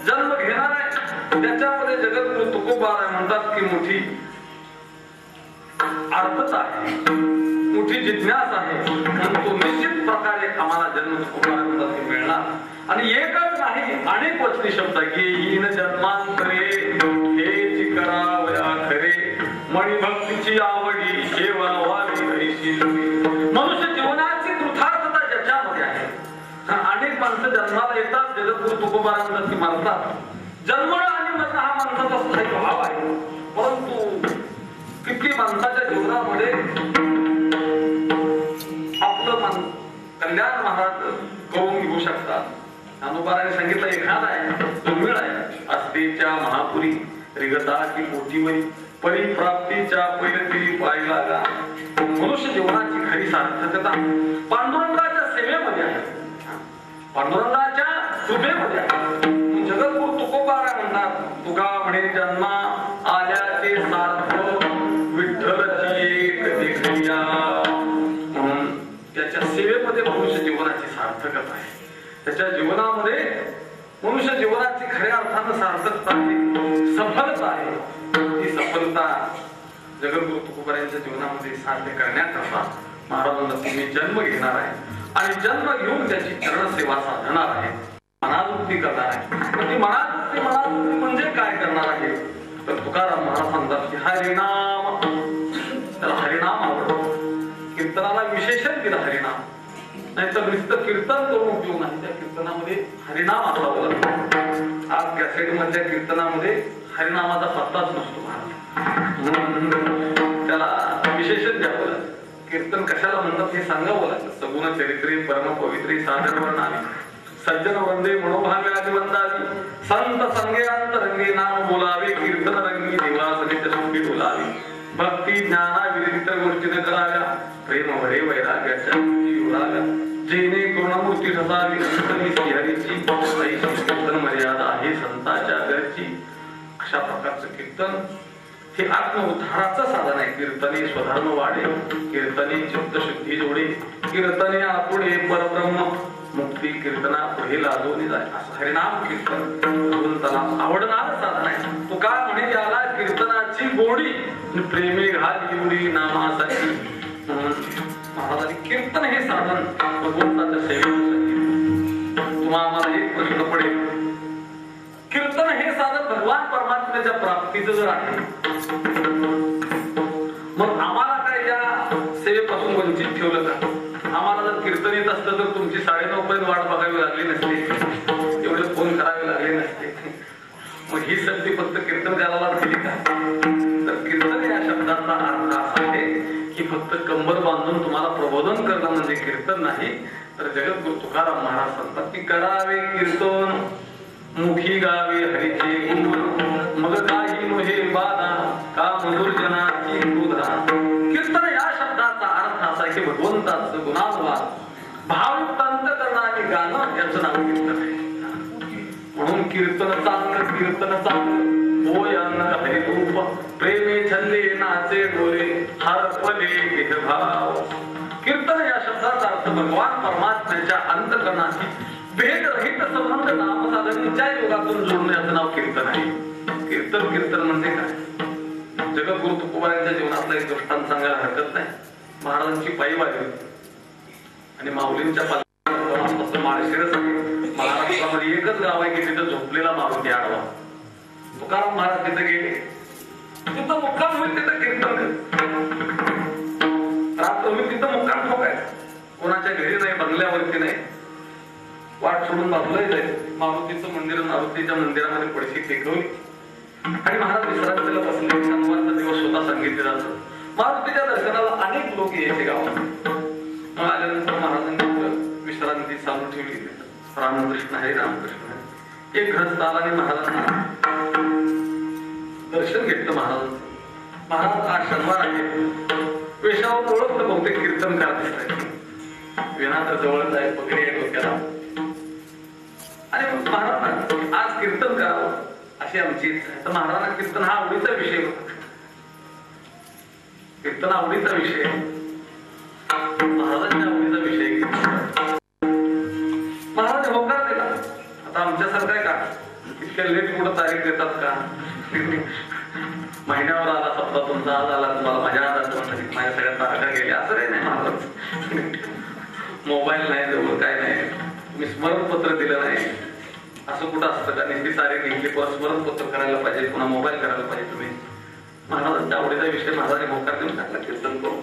जन्म घेणार आहे, त्याच्यामध्ये जगद्गुरु तुकोबाराय म्हणतात की मोठी अर्थता आहे, मोठी जिज्ञास आहे. म्हणून तो निश्चित प्रकारे आम्हाला जन्म तुकोबाराय म्हणतात मिळणार. आणि एकच नाही, अनेक वचनी शब्द येईन जन्मांतरे, हेची करावया खरे, मणिभक्तीची आवडी सेवा व्हावी हरीशी. मनुष्य जीवनाची कृतार्थता ज्याच्यामध्ये आहे. अनेक माणसं जन्माला येतात, जगद्गुरु तुकोबाराय म्हणतात की मरतात. जन्म आणि मरण हा माणसाचा स्थायी भाव आहे. परंतु किती माणसाच्या जीवनामध्ये आपलं कल्याण महाराज करून घेऊ शकतात. अनुबाराने सांगितलं एखादा आहे, दुर्मिळ आहे. अस्तेच्या महापुरी रिगता की मोठीवरी, परिप्राप्तीच्या पैलती पाय लागा. मनुष्य जीवनाची खरी सार्थकता पांडुरंगाच्या सेवेमध्ये आहे, पांडुरंगाच्या कृपेमध्ये आहे. जगद्गुरु तुकोबाराय म्हणतात, तुका म्हणे जन्मा आल्याचे सार्थ, विठ्ठलची एक देखिया. म्हणून त्याच्या सेवेमध्ये मनुष्य जीवनाची सार्थकता आहे. त्याच्या जीवनामध्ये मनुष्य जीवनाची खऱ्या अर्थानं सार्थकता आहे, सफलता आहे. ती सफलता जगद्गुरु तुकोबारायांच्या जीवनामध्ये साध्य करण्याकरता महाराजांना तुम्ही जन्म घेणार आहे आणि जन्म घेऊन त्याची चरणसेवा साधणार आहे, मनावृत्ती करणार आहे. ती मनावृत्ती म्हणजे काय करणार आहे तर तुकाराम महाराज सांगतात की हरिनाम. त्याला हरिनाम आवडतो. कीर्तनाला विशेषण दिलं हरिनाम, नाही तर नुसतं कीर्तन करून उपयोग नाही. त्या कीर्तनामध्ये हरिनाम असावं लागतं. आज कॅसेट मधल्या कीर्तनामध्ये हरिनामाचा पत्ताच नसतो महाराज, त्याला विशेषण द्यावं लागतं. कीर्तन कशाला म्हणतात हे सांगावं लागतं. सगुण चरित्रे परम पवित्रे सादर वर्णावे, सज्जन वंदे मनोभावे आदि वंदावी, संत संगे अंतरंगे नाम बोलावे, कीर्तन रंगी निवासने सुखी बोलावे, भक्ती ज्ञाना विरहित गोष्टीने कराव्या, प्रेम भरे वैराग्याच्या उडाव्या, जेणे गुणमूर्ती ठसावी अंतरी श्रीहरीची, ऐशी कीर्तन मर्यादा आहे संतांच्या घरची. अशा प्रकारचं कीर्तन हे आत्मउद्धाराचं साधन आहे. कीर्तने स्वधर्म वाढे, कीर्तने चित्त शुद्धी जोडे, कीर्तने आपुडे परब्रह्म मुक्ती, कीर्तना पुढे लाजवली जाय. असं हरिनाम कीर्तन भगवंताला आवडणारं साधन आहे. तो काय म्हणे याला कीर्तनाची गोडी प्रेमे घाली उडी नामासाठी. महाराजांनी कीर्तन हे साधन भगवंताच्या सेवेसाठी. तुम्हाला आम्हाला एक प्रश्न पडेल, कीर्तन हे साधन भगवान परमात्म्याच्या प्राप्तीचं जर आहे, मग आम्हाला काय या सेवेपासून वंचित ठेवलं का? आम्हाला जर कीर्तन येत असतं तर तुमची 9:30 पर्यंत वाट बघावी लागली नसते, एवढे फोन करावे लागले नसते. मग ही संधी फक्त कीर्तन करायला दिली का? तर कीर्तन या शब्दाचा अर्थ असा आहे की फक्त कंबर बांधून तुम्हाला प्रबोधन करणं म्हणजे कीर्तन नाही. तर जगद्गुरु तुकाराम महाराज सांगतात की करावे कीर्तन मुखी गावे हरीचे गुण, मग काही नोहे बाधा का मधुरजनाची क्रोधा. कीर्तन या शब्दाचा अर्थ असा की भगवंताचं गुणानुवाद भावयुक्त अंतःकरणाने गाणं याचं नाव कीर्तन आहे. म्हणून कीर्तन चांगलं होय अन्न हरिरूप, प्रेमे छंदे नाचे डोळे हरपले भाव. कीर्तन या शब्दाचा अर्थ भगवान परमात्म्याच्या अंतःकरणाची भेदरहित संबंध नामसाधनेच्या योगातून जोडण्याचं नाव कीर्तन आहे. कीर्तन म्हणजे काय? जगद्गुरु तुकोबारायांच्या जीवनातला एक दृष्टांत सांगायला हरकत नाही. महाराजांची पायवारी होती आणि माऊलींच्या पालखीत माळशिरस आहे. महाराष्ट्रामध्ये एकच गाव आहे की तिथं झोपलेला मारुती आडवा. तुकाराम महाराज तिथे गेले, तिथं मुक्काम होईल, तिथं कीर्तन रात्र होईल, तिथं मुक्काम ठोकायचं. कोणाच्या घरी नाही, बंगल्यावरती नाही, वाट सोडून बाजूला जाईल. मारुतीचं मंदिर, मारुतीच्या मंदिरामध्ये पडशी टेकवली आणि महाराज विश्रांतीला बसले. शनिवारचा दिवस होता, सांगितले जातं. मारुतीच्या दर्शनाला अनेक लोक यायचे गावात. आल्यानंतर महाराजांनी विश्रांती चालू ठेवली. रामकृष्ण हरे रामकृष्ण हरे. एक ग्रस्त आला आणि महाराजांना दर्शन घेतलं महाराजांचं. महाराज आज शनिवार आहे, वेशावर ओळखलं, बहुतेक कीर्तन करत असतात. विना तर जवळच आहे, पगडी आहे डोक्याला आणि महाराजांना आज कीर्तन करावं अशी आमची इच्छा आहे. तर महाराजांना कीर्तन हा आवडीचा विषय होता. कीर्तन आवडीचा विषय, महाराजांच्या आवडीचा विषय. महाराज होकार दिला. आता आमच्यासारखं आहे का इतक्या लेट कुठं तारीख देतात का? महिन्यावर आला सप्ताह तुमचा, आज आला तुम्हाला माझ्या आज माझ्या सगळ्या तारखा गेल्या असं काही नाही. महाराज मोबाईल नाही जवळ, काय नाही, तुम्ही स्मरणपत्र दिलं नाही असं कुठं असतं का? नेहमी तारीख घेतली परत स्मरणपत्र करायला पाहिजे, पुन्हा मोबाईल करायला पाहिजे. तुम्ही महाराजांच्या आवडीचा विषय महाराजांनी होकार देऊन टाकला कीर्तन करू.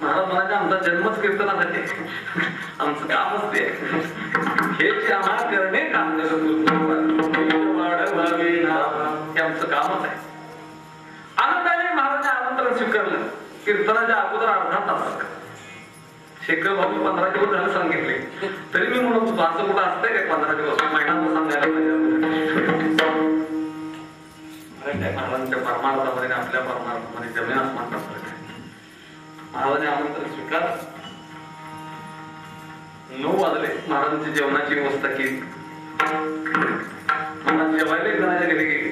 महाराज म्हणाले आमचा जन्मच कीर्तनासाठी, आमचं कामच ते हे क्षमा करणे काम वाढवावे हे आमचं कामच आहे. आनंदाने महाराजांनी आमंत्रण स्वीकारलं. कीर्तनाच्या अगोदर अर्धा तास शेखर भाऊ 15 दिवस झालं सांगितले, तरी मी म्हणत होतो असं कुठं असतंय काय 15 दिवस महिन्यात सांगायला पाहिजे. महाराजांच्या परमार्थामध्ये आपल्या परमार्थामध्ये जमीन आसमानचा फरक आहे. महाराजांनी आमंत्रण स्वीकार. 9 वाजले. महाराजांची जेवणाची व्यवस्था केली. महाराज जेवायला घराच्या घरी गेली.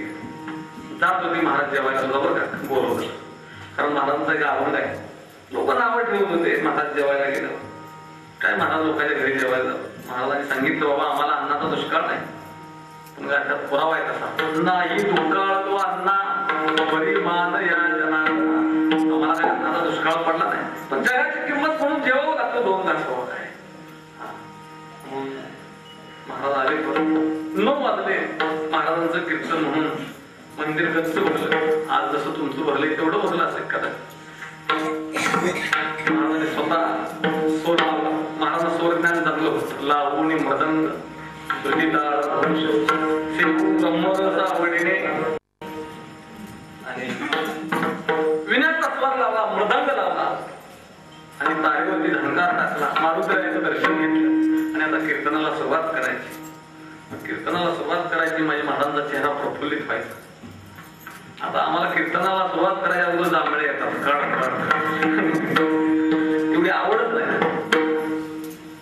जात होती महाराज जेवायला सुद्धा बरं का बोलवलं, कारण महाराजांचा एक आवड आहे. लोकांना आवड ठेवत होते महाराज जेवायला गेलं काय, महाराज लोकांच्या घरी जेवायला. महाराजांनी सांगितलं बाबा आम्हाला अन्नाचा दुष्काळ नाही, पण त्यात पुरावा आहे कसा नाही दुष्काळ तो अन्ना परिमान या जना. आम्हाला काही अन्नाचा दुष्काळ पडला नाही, पण जगाची किंमत म्हणून जेवावं लागतं 2 तास हवं काय. महाराज आले परत. 9 वाजले. महाराजांचं कीर्तन म्हणून मंदिर गच्च भरलं. आज जसं तुमचं भरलंय तेवढं भरलं असेल कदाचित. महाराजांनी स्वतः सोर लावला. महाराजांना सोर ज्ञान जमलं होतं. लावणी मृदंग आवडीने आणि विण्याचा स्वर लावला, मृदंग लावला आणि तारेवरती झंकार टाकला. मारुतीरायाचं दर्शन घेतलं आणि आता कीर्तनाला सुरुवात करायची. कीर्तनाला सुरुवात करायची म्हणजे महाराजांचा चेहरा प्रफुल्लित व्हायचा. आता आम्हाला कीर्तनाला सुरुवात करायच्या अगोदर जांभळे येतात, एवढी आवडत नाही.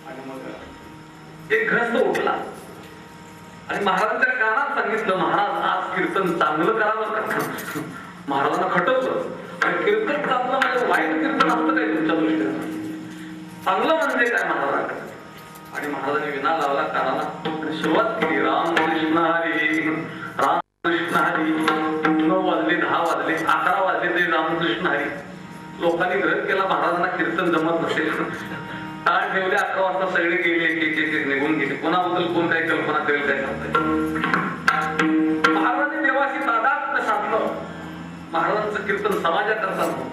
आणि मग एक ग्रस्त उठला आणि महाराजांच्या कानात सांगितलं महाराज आज कीर्तन चांगलं करावं का? महाराजांना खटवलं. आणि कीर्तन चांगलं म्हणजे वाईट कीर्तन असतं काय तुमच्या दृष्टीने? चांगलं म्हणजे काय महाराजांकडे? आणि महाराजांनी विना लावला कानाला आणि सुरुवात केली. रामकृष्ण हरी रामकृष्ण हरी. 9 वाजले, 10 वाजले, 11 वाजले तरी रामकृष्ण हरी. लोकांनी ग्रह केला महाराजांना कीर्तन जमत नसेल. टाळ ठेवले. 11 वाजता सगळे गेले, एक निघून गेले. कोणाबद्दल कोण काही कल्पना करेल काय सांगता. महाराजांनी देवाशी तादात्म्य साधलं. महाराजांचं कीर्तन समाजाकरता नव्हतं.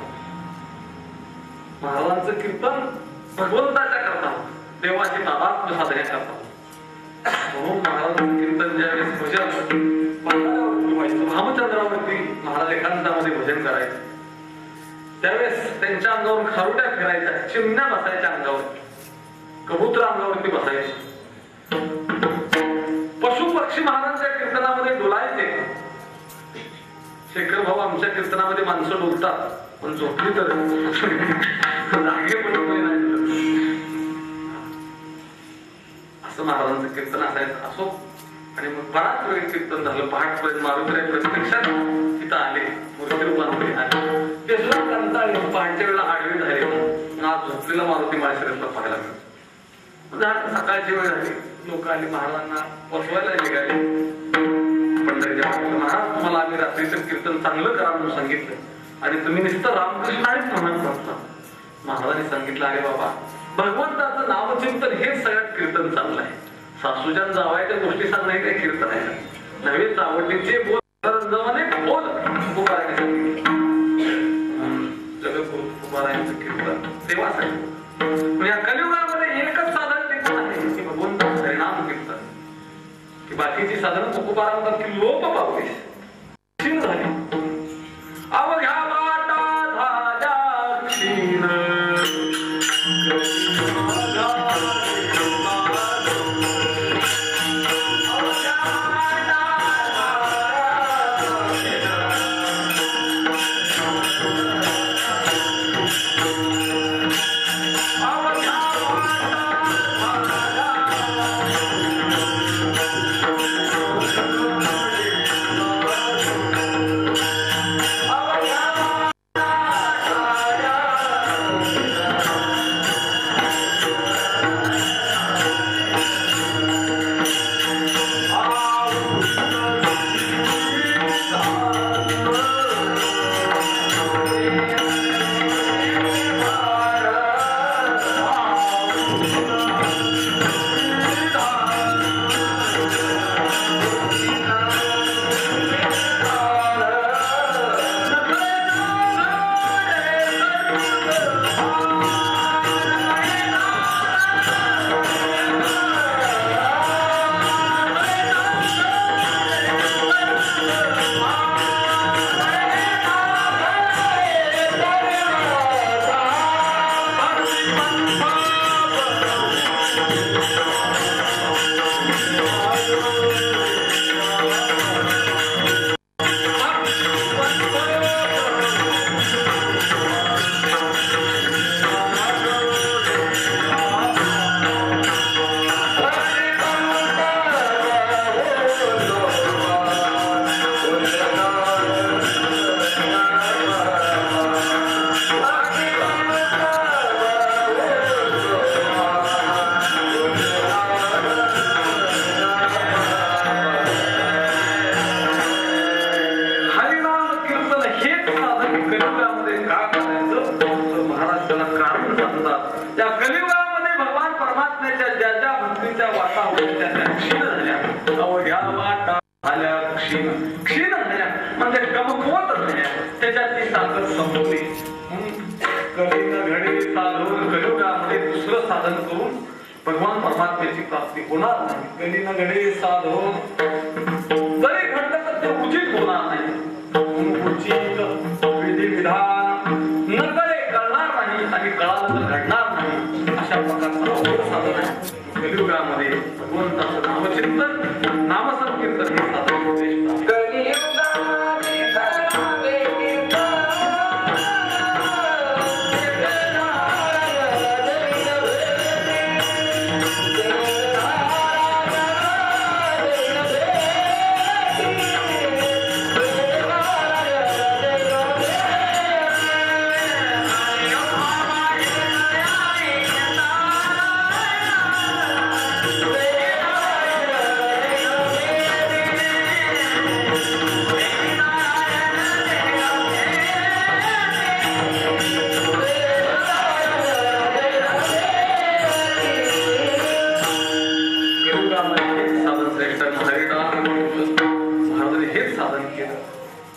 महाराजांचं कीर्तन भगवंताच्या करता, देवाची तादात्म्य साधण्याकरता. म्हणून महाराजांचं कीर्तन ज्यावेळेस भजन रामचंद्रावरती महाराज एकांतामध्ये भजन करायचे त्यावेळेस त्यांच्या अंगावर खारुट्या फिरायच्या, चिमण्या बसायच्या अंगावर, कबूतर अंगावरती बसायचे, पशु पक्षी महाराजांच्या कीर्तनामध्ये डोलायचे. शेखर भाऊ आमच्या कीर्तनामध्ये माणसं डोलतात पण झोपली तर जागे पडून नाही. असं महाराजांचं कीर्तन असायचं. असो. आणि मग बराच वेळ कीर्तन झालं. पहाटपर्यंत मारुतीराय प्रत्यक्षात तिथं आले, मूर्ती रूपामध्ये आले. ते सुद्धा कंटाळले. पहाटच्या वेळेला आडवे झाले. आज झोपलेला मारुती माळशिरसला पाहायला मिळतो. सकाळची वेळ झाली. लोक आली महाराजांना बसवायला निघाले. पंढरीच्या महाराज तुम्हाला आम्ही रात्रीचं कीर्तन चांगलं करा म्हणून सांगितलं आणि तुम्ही नुसतं रामकृष्ण हरीच म्हणत बसता. महाराजांनी सांगितलं अरे बाबा भगवंताचं नामचिंतन हेच सगळ्यात कीर्तन चांगलं आहे. सासूच्या जावायच्या गोष्टी सांगणे काही कीर्तन आहे नव्हे. चावडीचे बोल बोल उभारायचे जगद्गुरु उभारायचं कीर्तन देवासाठी. म्हणजे या कलियुगामध्ये एकच साधन कीर्तन आहे की भगवंताचं हरिनाम कीर्तन. की बाकीची साधनं तुकोबारा म्हणतात की लोप पावली क्षीण झाली. अवघ्या वाटा झाल्या क्षीण अवघ्या वाटा झाल्या क्षीण क्षीण म्हणजे कमकुवत त्याच्यात ती ताकद संपली. कलीन घडी साधून कलियुगामध्ये दुसरं साधन करून भगवान परमात्म्याची प्राप्ती होणार नाही. कलीन घडी साधून जरी घडलं तर ते उचित होणार नाही. उचित विधी विधान न कळे कळणार नाही आणि कळालं तर घडणार नाही. अशा प्रकारचं साधन आहे कलियुगामध्ये भगवंताचं नामचिंतन नामसंकीर्तन हे साधन श्रेष्ठ आहे.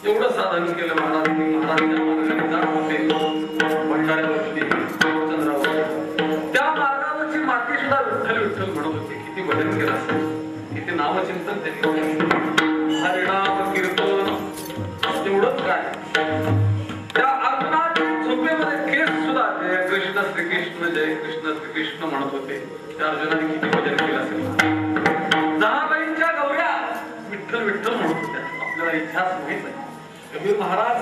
एवढं साधन केलं महाराजांनी. महाराजांच्या मार्गाने जात होते भंडाऱ्यावरती चंद्रावर. त्या मार्गावरची माती सुद्धा विठ्ठल विठ्ठल म्हणत होते. किती भजन केलं असेल, किती नामचिंतन त्यांनी. हरिनाम कीर्तन एवढंच काय. त्या अर्जुनाच्या झोपेमध्ये केस सुद्धा जय कृष्ण श्रीकृष्ण जय कृष्ण श्रीकृष्ण म्हणत होते. त्या अर्जुनाने किती भजन केलं असेल. जहाबाईंच्या गौऱ्या विठ्ठल विठ्ठल म्हणत होत्या. आपल्याला इतिहास माहित आहे. कबीर महाराज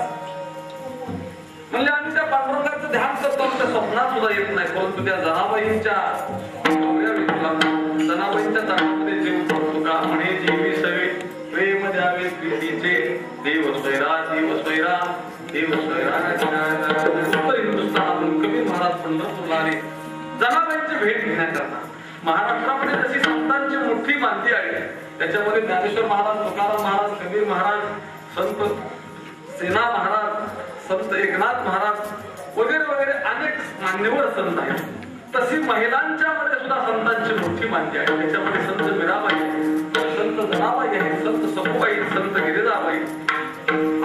म्हणजे आम्ही त्या पांडुरंगाचं ध्यान करतो, आमच्या स्वप्नात सुद्धा येत नाही. परंतु त्या जनाबाईंच्या जनाबाईंच्या ताटामध्ये जीव पडतो का म्हणे जीवी सवे प्रेम द्यावे प्रीतीचे देव स्वैरा देव स्वैरा देव स्वैरा. उत्तर हिंदुस्थानातून कबीर महाराज पंढरपूरला आले जनाबाईंची भेट घेण्याकरता. महाराष्ट्रामध्ये जशी संतांची मोठी मांदी आहे त्याच्यामध्ये ज्ञानेश्वर महाराज, तुकाराम महाराज, कबीर महाराज, संत सेना महाराज, संत एकनाथ महाराज वगैरे वगैरे अनेक मान्यवर संत आहेत. तशी महिलांच्या मध्ये सुद्धा संतांची मोठी मांदी आहे. त्याच्यामध्ये संत मीराबाई, संत जनाबाई आहे, संत सखुबाई, संत गिरिजाबाई,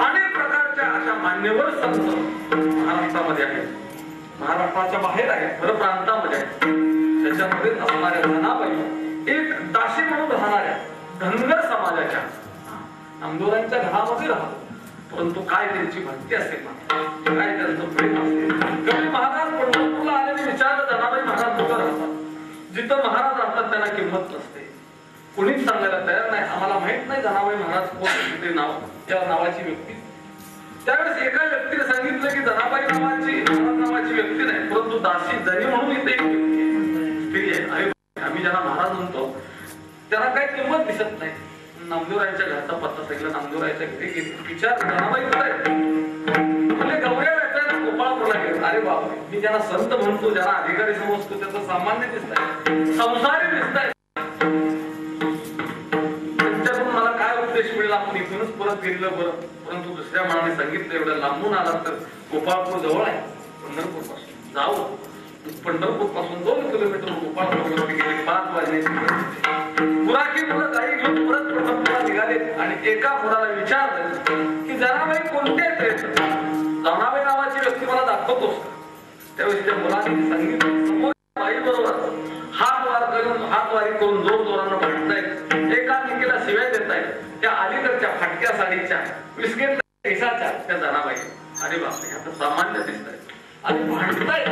अनेक प्रकारच्या अशा मान्यवर संत महाराष्ट्रामध्ये आहेत. महाराष्ट्राच्या बाहेर आहेत, परप्रांतामध्ये आहेत. त्याच्यामध्ये असणाऱ्या जनाबाई एक दाशी म्हणून राहणाऱ्या धनगर समाजाच्या नामदेवांच्या घरामध्ये राहतो. परंतु काय त्यांची भक्ती असेल ना, काय त्यांचं प्रेम असेल. कबीर महाराज पंढरपूरला आल्याने विचारलं जनाबाई महाराज कुठं राहतात. जिथं महाराज राहतात त्यांना किंमत नसते, कोणीच सांगायला तयार नाही. आम्हाला माहित नाही जनाबाई महाराज कोण, ते नाव त्या नावाची व्यक्ती. त्यावेळेस एका व्यक्तीने सांगितलं की जनाबाई नावाची व्यक्ती नाही, परंतु दासी जरी म्हणून इथे एक स्त्री आहे. आम्ही ज्यांना महाराज म्हणतो त्यांना काही किंमत दिसत नाही. नामदेवरायांच्या घरचा पत्ता सांगितला. नामदेवरायांच्या घरी गेले, विचार जनाबाई कुठे म्हणजे गौऱ्या व्यक्तीला गोपाळपूरला गेले. अरे बाबा, मी ज्यांना संत म्हणतो, ज्यांना अधिकारी समजतो त्याचं सामान्य दिसत आहे, संसारी दिसत आहे. त्यांच्याकडून मला काय उपदेश मिळेल, आपण इथूनच परत गेलेलं बरं. परंतु दुसऱ्या मनाने सांगितलं एवढं लांबून आला तर गोपाळपूर जवळ आहे पंढरपूर पासून, जाऊ. पंढरपूर पासून 2 किलोमीटर गोपाळपूर गेले. 5 वाजण्याची पुराकी मुलं गाडी घेऊन परत पंढरपूरला निघाले आणि एका मुलाला विचारलं की जनाबाई कोणत्या आहेत. जनाबाई नावाची व्यक्ती मला दाखवतोस. त्यावेळेस त्या मुलाने सांगितलं बाई बरोबर हातवारी करून जोर जोरानं भांडतायत, एकामेकीला शिव्या देतायत. त्या अलीकडच्या फाटक्या साडीच्या बिस्किट केसाच्या त्या जनाबाई. अरे बापरे, आता सामान्य दिसत आहे आणि भांडतायत.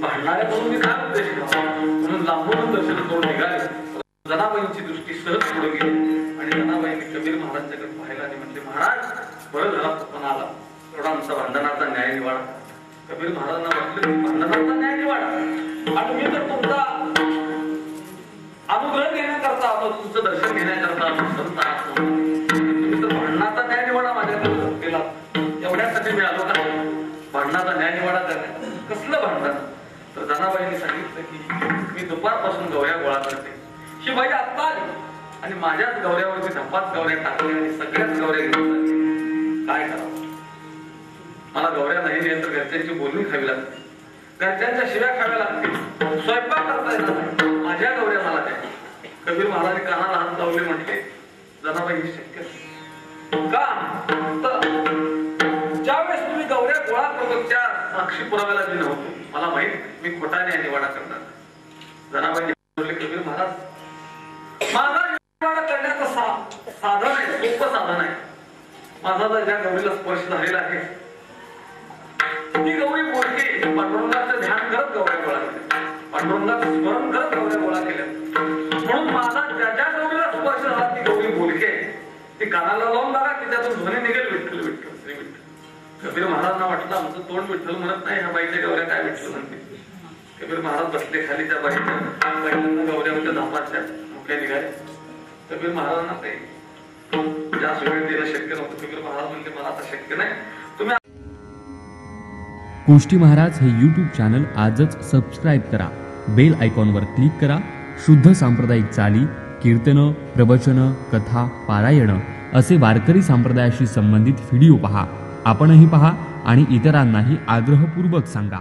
भांडणाऱ्या करून मी काय उद्देश म्हणून लांबून दर्शन करून निघाले. जनाबाईंची दृष्टी सहज पुढे गेली आणि जनाबाईंनी कबीर महाराजांच्याकडे पाहिला आणि म्हणले, महाराज बरं झाला पण आला, एवढा आमचा भांडणाचा न्याय निवाडा. कबीर महाराजांना म्हटलं की भांडणाचा न्याय निवाडा आणि मी तर तुमचा अनुग्रह घेण्याकरता आलो, तुमचं दर्शन घेण्याकरता आलो. संत आहात तुम्ही तर भांडणाचा न्याय निवाडा माझ्याकडे केला, एवढ्यासाठी मी आलो का भांडणाचा न्याय निवाडा करण्यात? कसलं भांडण? तर जनाबाईंनी सांगितलं की मी दुपारपासून गवऱ्या गोळा करते. ही बाई आत्ता आली आणि माझ्याच गवऱ्यावरती धपाच गवऱ्या टाकल्या आणि सगळ्याच गवऱ्या घेऊन काय करावं? मला गवऱ्या नाही तर घरच्यांची बोलणी खावी लागते, घरच्यांच्या शिव्या खाव्या लागतील, स्वयंपाक करता येणार नाही. माझ्या गवऱ्या मला द्या. कबीर महाराज कानाला हात लावले, म्हटले जनाबाई हे शक्य नाही. का तर ज्यावेळेस तुम्ही गौऱ्या गोळा करतो त्या साक्षी पुराव्याला मी नव्हतो, मला माहित मी खोटाने निवाडा करणार. जनाबाई म्हटले कबीर महाराज माझा निवाडा करण्याचं साधन आहे, सोपं साधन आहे. माझा जर ज्या गौरीला स्पर्श झालेला आहे ती गौरी बोलके पांडुरंगाचं ध्यान करत गौऱ्या गोळा केल्या, पांडुरंगाचं स्मरण करत गौऱ्या गोळा केल्या. म्हणून माझा ज्या गौरीला स्पर्श झाला ती गौरी बोलके ती कानाला लावून बघा की त्यातून ध्वनी निघेल विठ्ठल विठ्ठल श्री विठ्ठल. कबीर महाराजांना वाटलं आमचं तोंड विठ्ठल म्हणत नाही, ह्या बाईच्या गौऱ्या काय विठ्ठल म्हणते. कबीर महाराज बसले खाली, त्या बाईच्या पहिल्यांदा गौऱ्या म्हणजे धापाच्या मुख्या निघाल्या. कबीर महाराजांना काही जास्त वेळ देणं शक्य नव्हतं. कबीर महाराज म्हणले मला आता शक्य नाही, तुम्ही गोष्टी महाराज हे यूट्यूब चॅनल आजच सबस्क्राईब करा, बेल आयकॉनवर क्लिक करा. शुद्ध सांप्रदायिक चाली, कीर्तनं, प्रवचनं, कथा, पारायणं असे वारकरी संप्रदायाशी संबंधित व्हिडिओ पहा. आपणही पहा आणि इतरांनाही आग्रहपूर्वक सांगा.